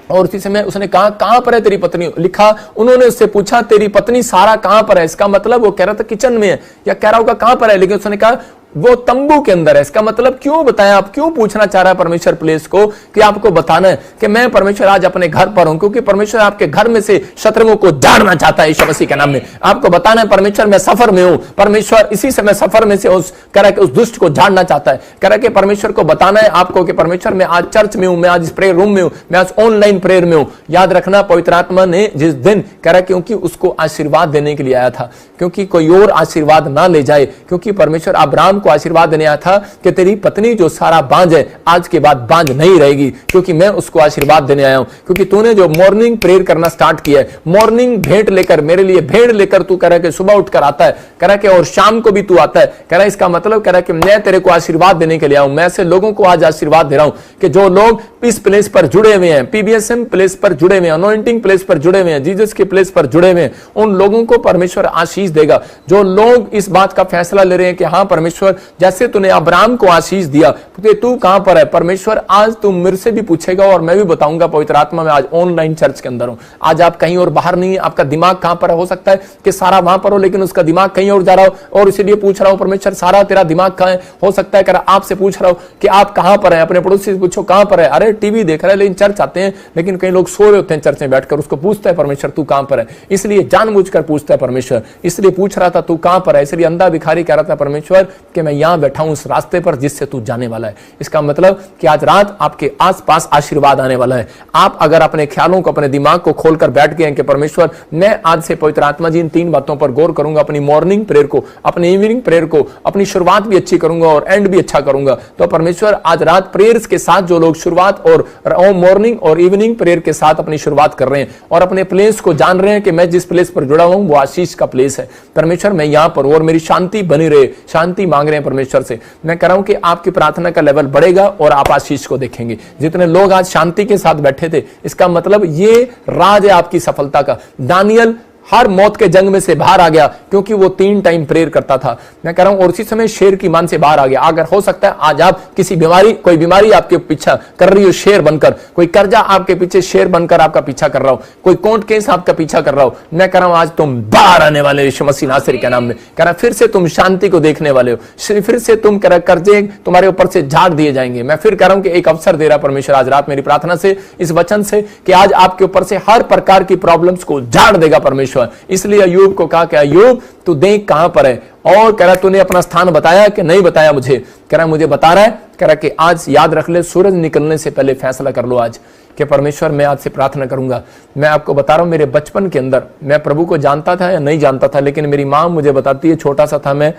और उसी समय उसने कहा कहां पर है तेरी पत्नी? लिखा उन्होंने उससे पूछा तेरी पत्नी सारा कहां पर है? इसका मतलब वो कह रहा था किचन में है, या कह रहा होगा कहां पर है, लेकिन उसने कहा वो तंबू के अंदर है। इसका मतलब क्यों बताया? आप क्यों पूछना चाह रहा है परमेश्वर प्लेस को कि आपको बताना है कि मैं परमेश्वर आज अपने घर पर हूं, क्योंकि परमेश्वर आपके घर में से शत्रुओं को झाड़ना चाहता है यीशु मसीह के नाम में। आपको बताना है परमेश्वर मैं सफर में हूं, परमेश्वर इसी समय सफर में से उस कह रहा है कि उस दुष्ट को झाड़ना चाहता है। कह रहा है कि परमेश्वर को बताना है आपको कि परमेश्वर मैं आज चर्च में हूं, मैं आज प्रेयर रूम में हूं, मैं आज ऑनलाइन प्रेयर में हूं। याद रखना पवित्र आत्मा ने जिस दिन कह रहा है क्योंकि उसको आशीर्वाद देने के लिए आया था, क्योंकि कोई और आशीर्वाद ना ले जाए, क्योंकि परमेश्वर अब्राहम को आशीर्वाद देने आया था कि तेरी पत्नी जो सारा बांझ है आज के बाद बांझ नहीं रहेगी, क्योंकि मैं उसको आशीर्वाद देने आया हूं। क्योंकि तूने जो मॉर्निंग प्रेयर करना स्टार्ट किया है, मॉर्निंग भेंट लेकर, मेरे लिए भेंट लेकर तू कह रहा है कि सुबह उठकर आता है, कह रहा है कि और शाम को भी तू आता है, कह रहा है इसका मतलब कह रहा है कि मैं तेरे को आशीर्वाद देने के लिए आया हूं। मैं ऐसे लोगों को आज आशीर्वाद दे रहा हूं कि जो लोग इस प्लेस पर जुड़े हुए हैं, पीबीएसएम प्लेस पर जुड़े हुए हैं, अनॉइंटिंग प्लेस पर जुड़े हुए हैं, जीसस के प्लेस पर जुड़े हुए हैं, उन लोगों को परमेश्वर आशीष देगा। जो लोग इस बात का फैसला ले रहे हैं कि हाँ परमेश्वर जैसे तूने अब्राहम को आशीष दिया, तो तू कहां पर है परमेश्वर, आज तू मेरे से भी पूछेगा और मैं भी बताऊंगा पवित्र आत्मा में आज ऑनलाइन चर्च के अंदर हूं। आज आप कहीं और बाहर नहीं है, आपका दिमाग कहां पर है? हो सकता है कि सारा वहां पर हो लेकिन उसका दिमाग कहीं और जा रहा हो, और इसीलिए पूछ रहा हूं परमेश्वर सारा तेरा दिमाग कहां है? हो सकता है आपसे पूछ रहा हूं कि आप कहां पर है, अपने पड़ोसी से पूछो कहां पर है। अरे टीवी देख रहा है लेकिन चर्च आते हैं, लेकिन कई लोग सो रहे होते हैं चर्च में बैठकर, उसको पूछता है परमेश्वर तू कहां पर है, इसलिए जानबूझकर पूछता है परमेश्वर, इसलिए पूछ रहा था तू कहां पर है। इसलिए अंधा भिखारी कह रहा था परमेश्वर कि मैं यहां बैठा हूं उस रास्ते पर जिससे तू जाने वाला है। इसका मतलब कि आज रात आपके आसपास आशीर्वाद आने वाला है। आप अगर अपने ख्यालों को, अपने दिमाग को खोलकर बैठ गए हैं कि परमेश्वर मैं आज से पवित्र आत्मा जी इन 3 बातों पर गौर करूंगा, अपनी मॉर्निंग प्रेयर को, अपनी इवनिंग प्रेयर को, अपनी शुरुआत भी अच्छी करूंगा और एंड भी अच्छा करूंगा, तो परमेश्वर आज रात प्रेयर्स के साथ जो लोग शुरुआत और मॉर्निंग और इवनिंग प्रेयर के साथ अपनी शुरुआत कर रहे हैं और अपने प्लेस को जान रहे हैं कि मैं जिस प्लेस पर जुड़ा हूं वो आशीष का प्लेस है, परमेश्वर मैं यहां पर और मेरी शांति बनी रहे, शांति मांग रहे हैं परमेश्वर से, मैं कह रहा हूं कि आपकी प्रार्थना का लेवल बढ़ेगा और आप आशीष को देखेंगे। जितने लोग आज शांति के साथ बैठे थे, इसका मतलब ये राज है आपकी सफलता का। दानियल हर मौत के जंग में से बाहर आ गया क्योंकि वो 3 टाइम प्रेयर करता था। मैं कह रहा हूं और उसी समय शेर की मान से बाहर आ गया। अगर हो सकता है आज आप किसी बीमारी, कोई बीमारी आपके पीछा कर रही हो शेर बनकर, कोई कर्जा आपके पीछे शेर बनकर आपका पीछा कर रहा हो, कोई कोर्ट केस आपका पीछा कर रहा हो, मैं कह रहा हूं आज तुम बाहर आने वाले यीशु मसीह नासरी के नाम में। कह रहा फिर से तुम शांति को देखने वाले हो, फिर से तुम कह रहा कर्जे तुम्हारे ऊपर से झाड़ दिए जाएंगे। मैं फिर कह रहा हूं कि एक अवसर दे रहा परमेश्वर आज रात मेरी प्रार्थना से, इस वचन से, कि आज आपके ऊपर से हर प्रकार की प्रॉब्लम्स को झाड़ देगा परमेश्वर। इसलिए अय्यूब को कहा कि अय्यूब तू देख कहां पर है, और कह रहा तूने अपना स्थान बताया कि नहीं बताया मुझे? कह रहा मुझे बता रहा है। कह रहा कि आज याद रख ले, सूरज निकलने से पहले फैसला कर लो आज कि परमेश्वर मैं आज से प्रार्थना करूंगा। मैं आपको बता रहा हूं मेरे बचपन के अंदर मैं प्रभु को जानता था या नहीं जानता था, लेकिन मेरी मां मुझे बताती है, छोटा सा था मैं,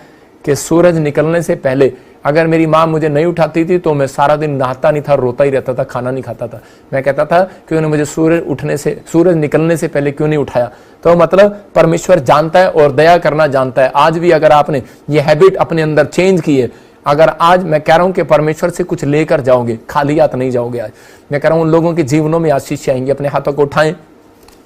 कि सूरज निकलने से पहले अगर मेरी माँ मुझे नहीं उठाती थी तो मैं सारा दिन नहाता नहीं था, रोता ही रहता था, खाना नहीं खाता था। मैं कहता था कि उन्होंने मुझे सूरज निकलने से पहले क्यों नहीं उठाया। तो मतलब परमेश्वर जानता है और दया करना जानता है। आज भी अगर आपने ये हैबिट अपने अंदर चेंज की है, अगर आज मैं कह रहा हूं कि परमेश्वर से कुछ लेकर जाओगे, खाली हाथ नहीं जाओगे। आज मैं कह रहा हूं उन लोगों के जीवनों में आशीष आएंगी। अपने हाथों को उठाएं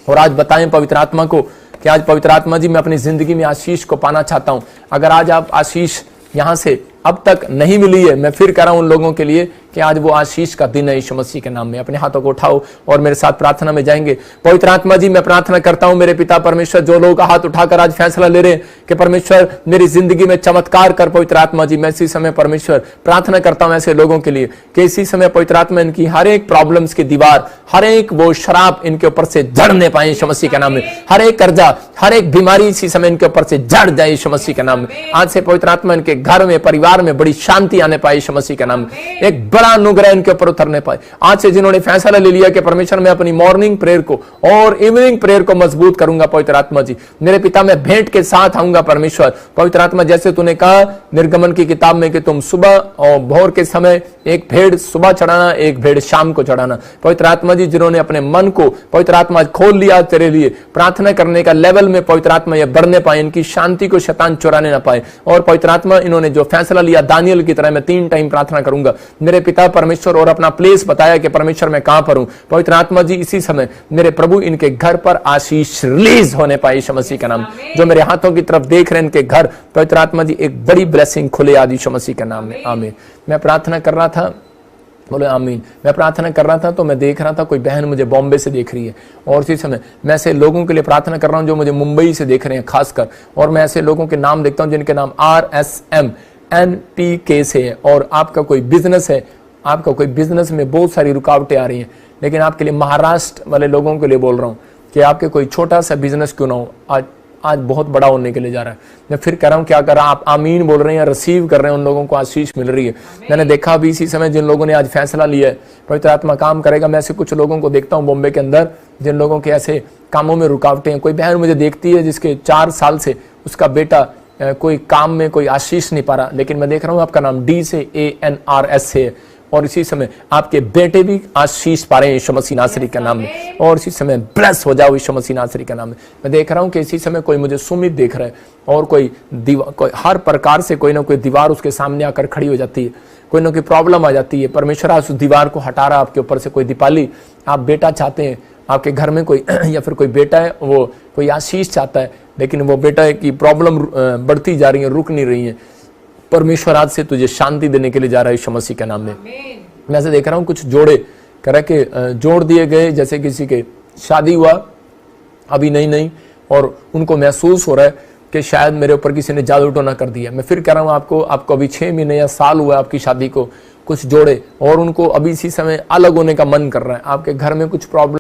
और आज बताएं पवित्र आत्मा को कि आज पवित्र आत्मा जी मैं अपनी जिंदगी में आशीष को पाना चाहता हूं। अगर आज आप आशीष यहां से अब तक नहीं मिली है, मैं फिर कह रहा हूं उन लोगों के लिए कि आज वो आशीष का दिन है यीशु मसीह के नाम में। अपने हाथों को उठाओ और मेरे साथ प्रार्थना में जाएंगे। पवित्र आत्मा जी मैं प्रार्थना करता हूं मेरे पिता परमेश्वर, जो लोग हाथ उठाकर आज फैसला ले रहे हैं कि परमेश्वर मेरी जिंदगी में चमत्कार कर, पवित्र आत्मा जी मैं इसी समय परमेश्वर प्रार्थना करता हूं ऐसे लोगों के लिए कि इसी समय पवित्र आत्मा इनकी हर एक प्रॉब्लम्स की दीवार, हर एक वो शराब इनके ऊपर से जड़ने पाए यीशु मसीह के नाम में। हर एक कर्जा, हर एक बीमारी इसी समय इनके ऊपर से जड़ जाए यीशु मसीह के नाम में। आज से पवित्र आत्मा इनके घर में, परिवार में बड़ी शांति आने पाए यीशु मसीह के नाम में। एक बड़ा अनुग्रह इनके ऊपर उतरने पाए। आज से जिन्होंने फैसला ले लिया कि परमेश्वर मैं अपनी मॉर्निंग प्रेयर को और इवनिंग प्रेयर को मजबूत करूंगा, पवित्र आत्मा जी मेरे पिता मैं भेंट के साथ आऊंगा परमेश्वर। पवित्र आत्मा जैसे तूने कहा निर्गमन की किताब में कि तुम सुबह और भोर के समय एक भेड़ सुबह चढ़ाना, एक भेड़ शाम को चढ़ाना। पवित्र आत्मा जी जिन्होंने अपने मन को पवित्र आत्मा खोल लिया तेरे लिए, प्रार्थना करने का लेवल में पवित्र आत्मा ये बढ़ने पाए, इनकी शांति को शैतान चुराने ना पाए। और पवित्र आत्मा इन्होंने जो फैसला लिया दानियल की तरह मैं 3 टाइम प्रार्थना करूंगा मेरे पिता परमेश्वर, और अपना प्लेस बताया कि परमेश्वर मैं कहां पर हूं। पवित्र आत्मा जी इसी समय मेरे प्रभु इनके घर पर आशीष रिलीज होने पाए यीशु मसीह का नाम। जो मेरे हाथों की तरफ देख रहे हैं इनके घर पवित्र आत्मा जी एक बड़ी ब्लेसिंग खुले आज यीशु मसीह के नाम में, आमीन। मैं प्रार्थना कर रहा था, बोले आमीन। मैं प्रार्थना कर रहा था तो मैं देख रहा था कोई बहन मुझे बॉम्बे से देख रही है, और इसी समय मैं ऐसे लोगों के लिए प्रार्थना कर रहा हूं जो मुझे मुंबई से देख रहे हैं खासकर, और मैं ऐसे लोगों के नाम देखता हूं जिनके नाम RSMNPK से है। और आपका कोई बिजनेस है, आपका कोई बिजनेस में बहुत सारी रुकावटें आ रही हैं, लेकिन आपके लिए महाराष्ट्र वाले लोगों के लिए बोल रहा हूं कि आपके कोई छोटा सा बिजनेस क्यों ना हो, आज बहुत बड़ा होने के लिए जा रहा है। मैं फिर कह रहा हूं कि अगर आप आमीन बोल रहे हैं या रिसीव कर रहे हैं, उन लोगों को आशीष मिल रही है। मैंने देखा अभी इसी समय जिन लोगों ने आज फैसला लिया है पवित्र आत्मा काम करेगा। मैं ऐसे कुछ लोगों को देखता हूं बॉम्बे के अंदर जिन लोगों के ऐसे कामों में रुकावटें हैं। कोई बहन मुझे देखती है जिसके 4 साल से उसका बेटा कोई काम में कोई आशीष नहीं पा रहा, लेकिन मैं देख रहा हूं आपका नाम D से ANRS से, और इसी समय आपके बेटे भी आशीष पा रहे हैं यीशु मसीह नासरी के नाम में, और इसी समय ब्लेस हो जाओ यीशु मसीह नासरी के नाम में। मैं देख रहा हूं कि इसी समय कोई मुझे सुमित देख रहा है, और कोई हर प्रकार से कोई ना कोई दीवार उसके सामने आकर खड़ी हो जाती है, कोई ना कोई प्रॉब्लम आ जाती है। परमेश्वर आज उस दीवार को हटा रहा आपके ऊपर से। कोई दीपाली आप बेटा चाहते हैं, आपके घर में कोई या फिर कोई बेटा है वो कोई आशीष चाहता है, लेकिन वो बेटा की प्रॉब्लम बढ़ती जा रही है, रुक नहीं रही है। परमेश्वर आज से तुझे शांति देने के लिए जा रहा है यीशु मसीह के नाम में। मैं ऐसे देख रहा हूं कुछ जोड़े कर के जोड़ दिए गए, जैसे किसी के शादी हुआ अभी नहीं, और उनको महसूस हो रहा है कि शायद मेरे ऊपर किसी ने जादू टोना कर दिया। मैं फिर कह रहा हूं आपको अभी 6 महीने या साल हुआ आपकी शादी को, कुछ जोड़े, और उनको अभी इसी समय अलग होने का मन कर रहा है। आपके घर में कुछ प्रॉब्लम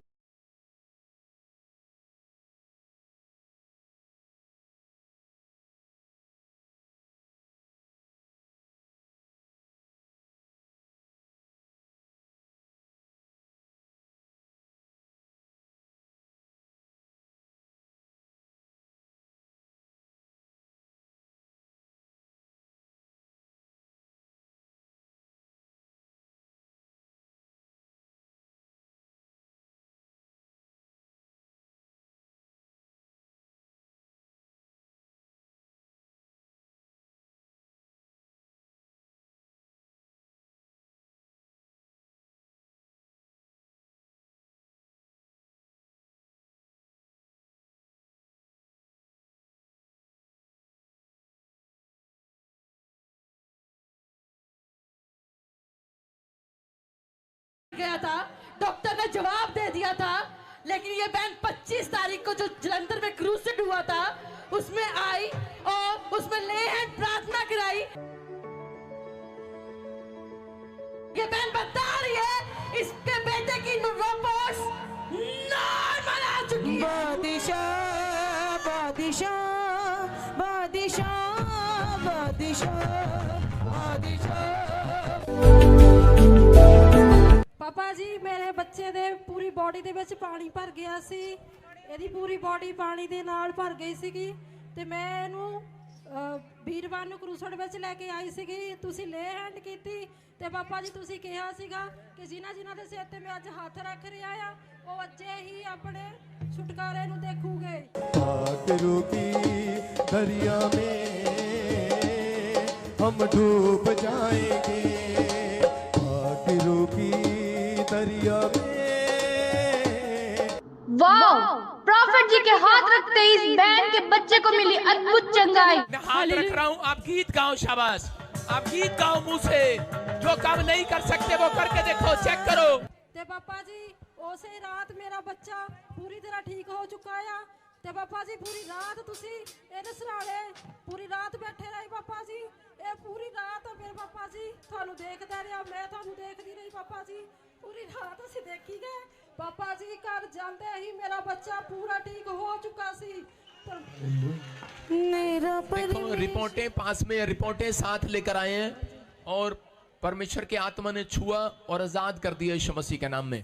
गया था, डॉक्टर ने जवाब दे दिया था, लेकिन ये बहन 25 तारीख को जो जलंधर में क्रूसेड हुआ था उसमें आई और उसमें ले हैंड प्रार्थना कराई। ये बहन बता रही है इसके बेटे की रिपोर्ट्स नॉर्मल आ चुकी है। बादिशाह बादिशाह बादिशाह बादिशाह। पापा जी मेरे बच्चे ਦੇ ਪੂਰੀ ਬਾਡੀ ਦੇ ਵਿੱਚ ਪਾਣੀ ਭਰ ਗਿਆ ਸੀ, ਇਹਦੀ ਪੂਰੀ ਬਾਡੀ ਪਾਣੀ ਦੇ ਨਾਲ ਭਰ ਗਈ ਸੀਗੀ, ਤੇ ਮੈਂ ਇਹਨੂੰ ਵੀਰਵਾਰ ਨੂੰ ਕਰੂਸੜ ਵਿੱਚ ਲੈ ਕੇ ਆਈ ਸੀਗੀ, ਤੁਸੀਂ ਲੇ ਹੈਂਡ ਕੀਤੀ ਤੇ ਪਾਪਾ ਜੀ ਤੁਸੀਂ ਕਿਹਾ ਸੀਗਾ ਕਿ ਜਿਨ੍ਹਾਂ ਜਿਨ੍ਹਾਂ ਦੇ ਸਿਰ ਤੇ ਮੈਂ ਅੱਜ ਹੱਥ ਰੱਖ ਰਿਹਾ ਆ ਉਹ ਅੱਜੇ ਹੀ ਆਪਣੇ ਛੁਟਕਾਰੇ ਨੂੰ ਦੇਖੂਗੇ। पागलों की दरिया में हम डूब जाएंगे, पागलों की दरिया में। वाह, प्रॉफिट जी के हाथ रखते ही इस बहन के बच्चे को मिली अद्भुत चंगाई। मैं हाथ रख रहा हूँ, आप गीत गाओ, शाबाश, आप गीत गाओ मुंह से, जो काम नहीं कर सकते वो करके देखो, चेक करो। ਤੇ ਪਾਪਾ ਜੀ ਉਸੇ ਰਾਤ ਮੇਰਾ ਬੱਚਾ ਪੂਰੀ ਤਰ੍ਹਾਂ ਠੀਕ ਹੋ ਚੁੱਕਾ ਆ ਤੇ ਪਾਪਾ ਜੀ ਪੂਰੀ ਰਾਤ ਤੁਸੀਂ ਇਹਦੇ ਸਰਾਣੇ ਪੂਰੀ ਰਾਤ ਬੈਠੇ ਰਹੇ ਪਾਪਾ ਜੀ, ਇਹ ਪੂਰੀ ਰਾਤ ਮੇਰੇ ਪਾਪਾ ਜੀ ਤੁਹਾਨੂੰ ਦੇਖਦਾ ਰਿਹਾ, ਮੈਂ ਤੁਹਾਨੂੰ ਦੇਖਦੀ ਰਹੀ ਪਾਪਾ ਜੀ, ਪੂਰੀ ਰਾਤ ਅਸੀਂ ਦੇਖੀ ਗਏ ਪਾਪਾ ਜੀ। ਘਰ ਜਾਂਦੇ ही मेरा बच्चा पूरा ठीक हो चुका सी। देखो रिपोर्टें पास में, रिपोर्टें साथ लेकर आए हैं और परमेश्वर के आत्मा ने छुआ और आजाद कर दिया यीशु मसीह के नाम में।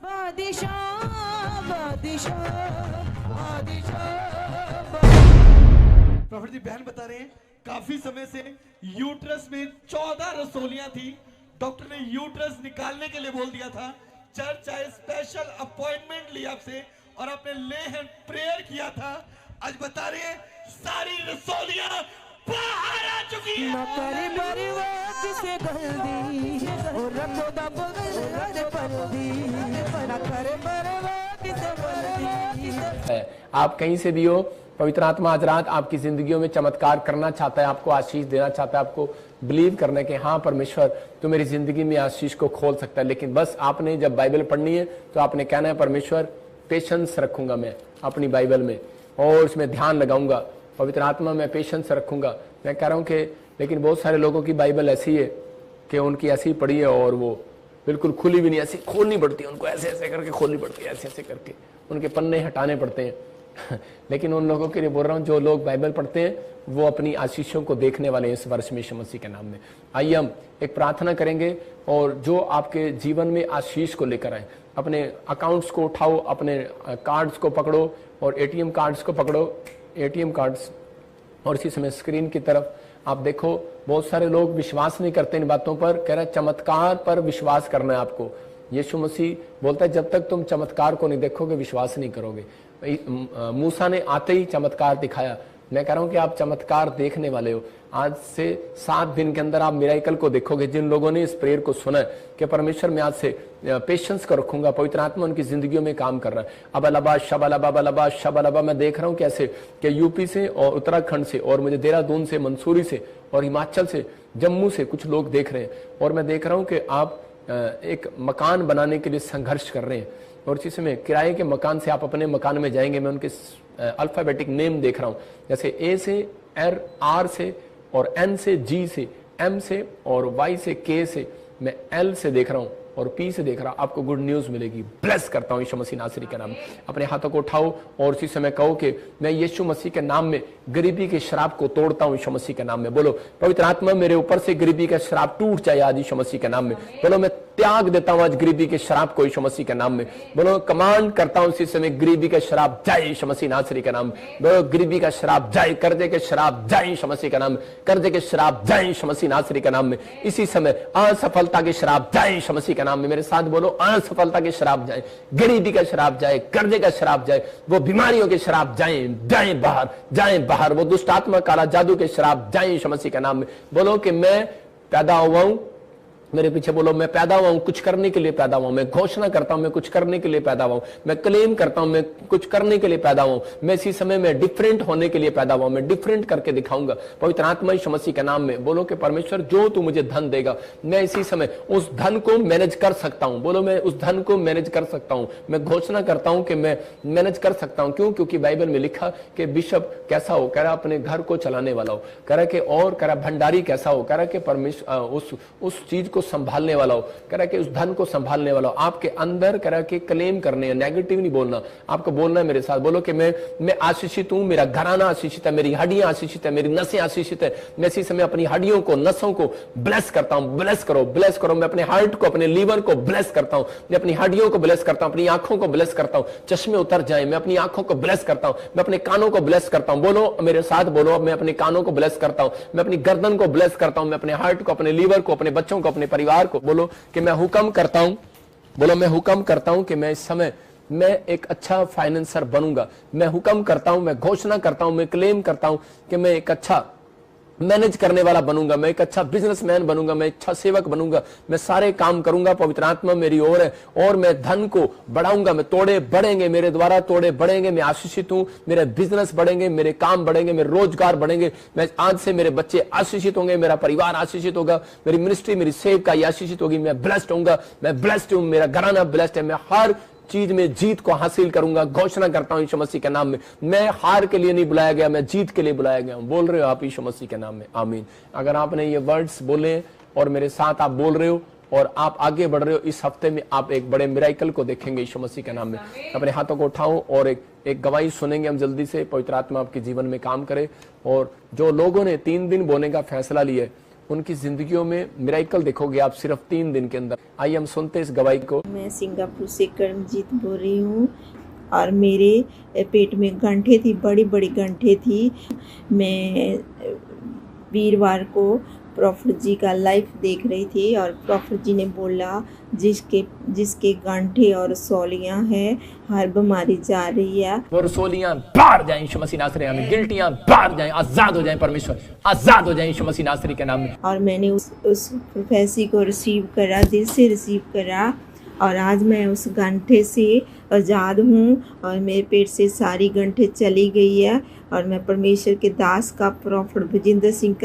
प्रॉफिट जी बहन बता रहे हैं काफी समय से यूट्रस में 14 रसोलियां थी, डॉक्टर ने यूट्रस निकालने के लिए बोल दिया था। चर्च आए, स्पेशल अपॉइंटमेंट ली आपसे और आपने ले हैंड प्रेयर किया था। आज बता रहे हैं सारी रसोलियां बाहर आ चुकी हैं। आप कहीं से भी हो, पवित्र आत्मा आज रात आपकी जिंदगियों में चमत्कार करना चाहता है, आपको आशीष देना चाहता है, आपको बिलीव करने के हाँ परमेश्वर तो मेरी जिंदगी में आशीष को खोल सकता है। लेकिन बस आपने जब बाइबल पढ़नी है तो आपने कहना है परमेश्वर पेशेंस रखूंगा मैं अपनी बाइबल में और उसमें ध्यान लगाऊंगा, पवित्र आत्मा में पेशेंस रखूंगा। मैं कह रहा हूँ कि लेकिन बहुत सारे लोगों की बाइबल ऐसी है कि उनकी ऐसी पढ़ी है और वो बिल्कुल खुली भी नहीं, ऐसी खोलनी पड़ती है उनको, ऐसे ऐसे करके खोलनी पड़ती है, ऐसे ऐसे करके उनके पन्ने हटाने पड़ते हैं। लेकिन उन लोगों के लिए बोल रहा हूँ जो लोग बाइबल पढ़ते हैं वो अपनी आशीषों को देखने वाले हैं इस वर्ष में यीशु मसीह के नाम में। आइए हम एक प्रार्थना करेंगे और जो आपके जीवन में आशीष को लेकर आए, अपने अकाउंट्स को उठाओ, अपने कार्ड्स को पकड़ो और एटीएम कार्ड्स को पकड़ो, एटीएम कार्ड्स, और इसी समय स्क्रीन की तरफ आप देखो बहुत सारे लोग विश्वास नहीं करते इन बातों पर, कह रहे चमत्कार पर विश्वास करना है आपको। यीशु मसीह बोलता है जब तक तुम चमत्कार को नहीं देखोगे विश्वास नहीं करोगे। मूसा ने आते ही चमत्कार दिखाया, मैं कह रहा हूं कि आप चमत्कार देखने वाले हो। आज से 7 दिन के अंदर आप मिरेकल को देखोगे। जिन लोगों ने इस प्रेयर को सुना है कि परमेश्वर मैं आज से पेशेंस को रखूंगा, पवित्र आत्मा उनकी जिंदगियों में काम कर रहा है। अबलबा शबलबा बलबा शबलबा मैं देख रहा हूं कैसे कि यूपी से और उत्तराखंड से और मुझे देहरादून से, मंसूरी से और हिमाचल से, जम्मू से कुछ लोग देख रहे हैं और मैं देख रहा हूं कि आप एक मकान बनाने के लिए संघर्ष कर रहे हैं और इसी समय किराए के मकान से आप अपने मकान में जाएंगे। मैं उनके अल्फाबेटिक नेम देख रहा हूं, जैसे ए से आर से और एन से जी से, एम से और वाई से, के से, मैं एल से देख रहा हूं और पी से देख रहा हूं। आपको गुड न्यूज मिलेगी। ब्लेस करता हूं यीशु मसीह नासरी के नाम में। अपने हाथों को उठाओ और उसी समय कहो कि मैं यीशु मसीह के नाम में गरीबी के श्राप को तोड़ता हूं यीशु मसीह के नाम में। बोलो पवित्र आत्मा मेरे ऊपर से गरीबी का श्राप टूट जाए आज यीशु मसीह के नाम में। बोलो मैं त्याग देता हूं आज गरीबी के श्राप को यीशु मसीह के नाम में। बोलो कमांड करता हूं इसी समय गरीबी का श्राप जाए यीशु मसीह नासरी के नाम में। बोलो गरीबी का श्राप जाए, कर्जे के श्राप जाए यीशु मसीह के नाम में, कर्जे के श्राप जाए यीशु मसीह नासरी के नाम में। इसी समय असफलता के श्राप जाए यीशु मसीह के नाम में। मेरे साथ बोलो असफलता के श्राप जाए, गरीबी का श्राप जाए, कर्जे का श्राप जाए, वो बीमारियों के श्राप जाए, जाए बाहर, जाए बाहर, वो दुष्ट आत्मा काला जादू के श्राप जाए यीशु मसीह के नाम में। बोलो कि मैं पैदा हुआ हूं, मेरे पीछे बोलो मैं पैदा हुआ हूं, कुछ करने के लिए पैदा हुआ हूं। मैं घोषणा करता हूं मैं कुछ करने के लिए पैदा हुआ हूं। मैं क्लेम करता हूं मैं कुछ करने के लिए पैदा हुआ हूं। मैं इसी समय में डिफरेंट होने के लिए पैदा हुआ हूं। मैं डिफरेंट करके दिखाऊंगा पवित्र आत्मा यीशु मसीह के नाम में। बोलो कि परमेश्वर जो तू मुझे धन देगा मैं इसी समय उस धन को मैनेज कर सकता हूं। बोलो मैं उस धन को मैनेज कर सकता हूं। मैं घोषणा करता हूं कि मैं मैनेज कर सकता हूं। क्यों? क्योंकि बाइबल में लिखा कि बिशप कैसा हो, कह रहा अपने घर को चलाने वाला हो, कह रहा कि और कह रहा भंडारी कैसा हो, कह रहा कि परमेश्वर उस चीज को संभालने वाला हो, कह रहा है कि उस धन को संभालने वाला हो। आपके अंदर कह रहा है कि क्लेम करने हैं, नेगेटिव नहीं बोलना, आपको बोलना है मेरे साथ, बोलो कि मैं आशीषित हूं, मेरा घराना आशीषित है, मेरी हड्डियां आशीषित है, मेरी नसें आशीषित है। मैं इसी समय अपनी हड्डियों को, नसों को ब्लेस करता हूं। ब्लेस करो, ब्लेस करो। मैं अपने हार्ट को, अपने लीवर को ब्लेस करता हूं, मैं अपनी हड्डियों को ब्लेस करता हूं, अपनी आंखों को ब्लेस करता हूं, चश्मे उतर जाए। मैं अपनी आंखों को ब्लेस करता हूं, मैं अपने कानों को ब्लेस करता हूं। बोलो मेरे साथ, बोलो मैं अपने कानों को ब्लेस करता हूं, मैं अपनी गर्दन को ब्लेस करता हूं, मैं अपने हार्ट को, अपने लीवर को, अपने बच्चों को, अपने परिवार को। बोलो कि मैं हुक्म करता हूं, बोलो मैं हुक्म करता हूं कि मैं इस समय मैं एक अच्छा फाइनेंसर बनूंगा। मैं हुक्म करता हूं, मैं घोषणा करता हूं, मैं क्लेम करता हूं कि मैं एक अच्छा मैनेज करने वाला बनूंगा, मैं एक अच्छा बिजनेसमैन बनूंगा, मैं अच्छा सेवक बनूंगा, मैं सारे काम करूंगा, पवित्र आत्मा मेरी ओर है, और मैं धन को बढ़ाऊंगा। मैं तोड़े बढ़ेंगे, मेरे द्वारा तोड़े बढ़ेंगे। मैं आशीषित हूं, मेरे बिजनेस बढ़ेंगे, मेरे काम बढ़ेंगे, मेरे रोजगार बढ़ेंगे। मैं आज से मेरे बच्चे आशीषित होंगे, मेरा परिवार आशीषित होगा, मेरी मिनिस्ट्री, मेरी सेवकाई आशीषित होगी। मैं ब्लेस्ड होऊंगा, मैं ब्लेस्ड हूं, मेरा घराना ब्लेस्ड है। मैं हर चीज में जीत को हासिल करूंगा। घोषणा करता हूं यीशु मसीह के नाम में, मैं हार के लिए नहीं बुलाया गया, मैं जीत के लिए बुलाया गया हूं। बोल रहे हो आप यीशु मसीह के नाम में? आमीन। अगर आपने ये वर्ड्स बोले और मेरे साथ आप बोल रहे हो और आप आगे बढ़ रहे हो, इस हफ्ते में आप एक बड़े मिराकल को देखेंगे यीशु मसीह के नाम में। अपने हाथों को उठाओ और एक गवाही सुनेंगे हम जल्दी से। पवित्र आत्मा आपके जीवन में काम करे, और जो लोगों ने 3 दिन बोने का फैसला लिया उनकी जिंदगियों में मिराकल देखोगे आप सिर्फ 3 दिन के अंदर। आइए हम सुनते इस गवाही को। मैं सिंगापुर से कर्मजीत बोल रही हूँ, और मेरे पेट में गंठे थी, बड़ी बड़ी गंठे थी। मैं वीरवार को प्रॉफिट जी का लाइव देख रही थी, और प्रॉफिट जी ने बोला जिसके गांठे और रसौलियां हैं, हर बीमारी जा रही है। वो रसौलियां बाहर जाएं यीशु मसीह नासरी में, गिल्टियां बाहर जाएं, आजाद हो जाएं, परमेश्वर आजाद हो जाएं यीशु मसीह नासरी के नाम में। और मैंने उस प्रोफेसी को रिसीव करा, दिल से रिसीव करा, और आज मैं उस गंठे से आज़ाद हूँ, और मेरे पेट से सारी गंठे चली गई है, और मैं परमेश्वर के दास का प्रॉफिट भजिंदर सिंह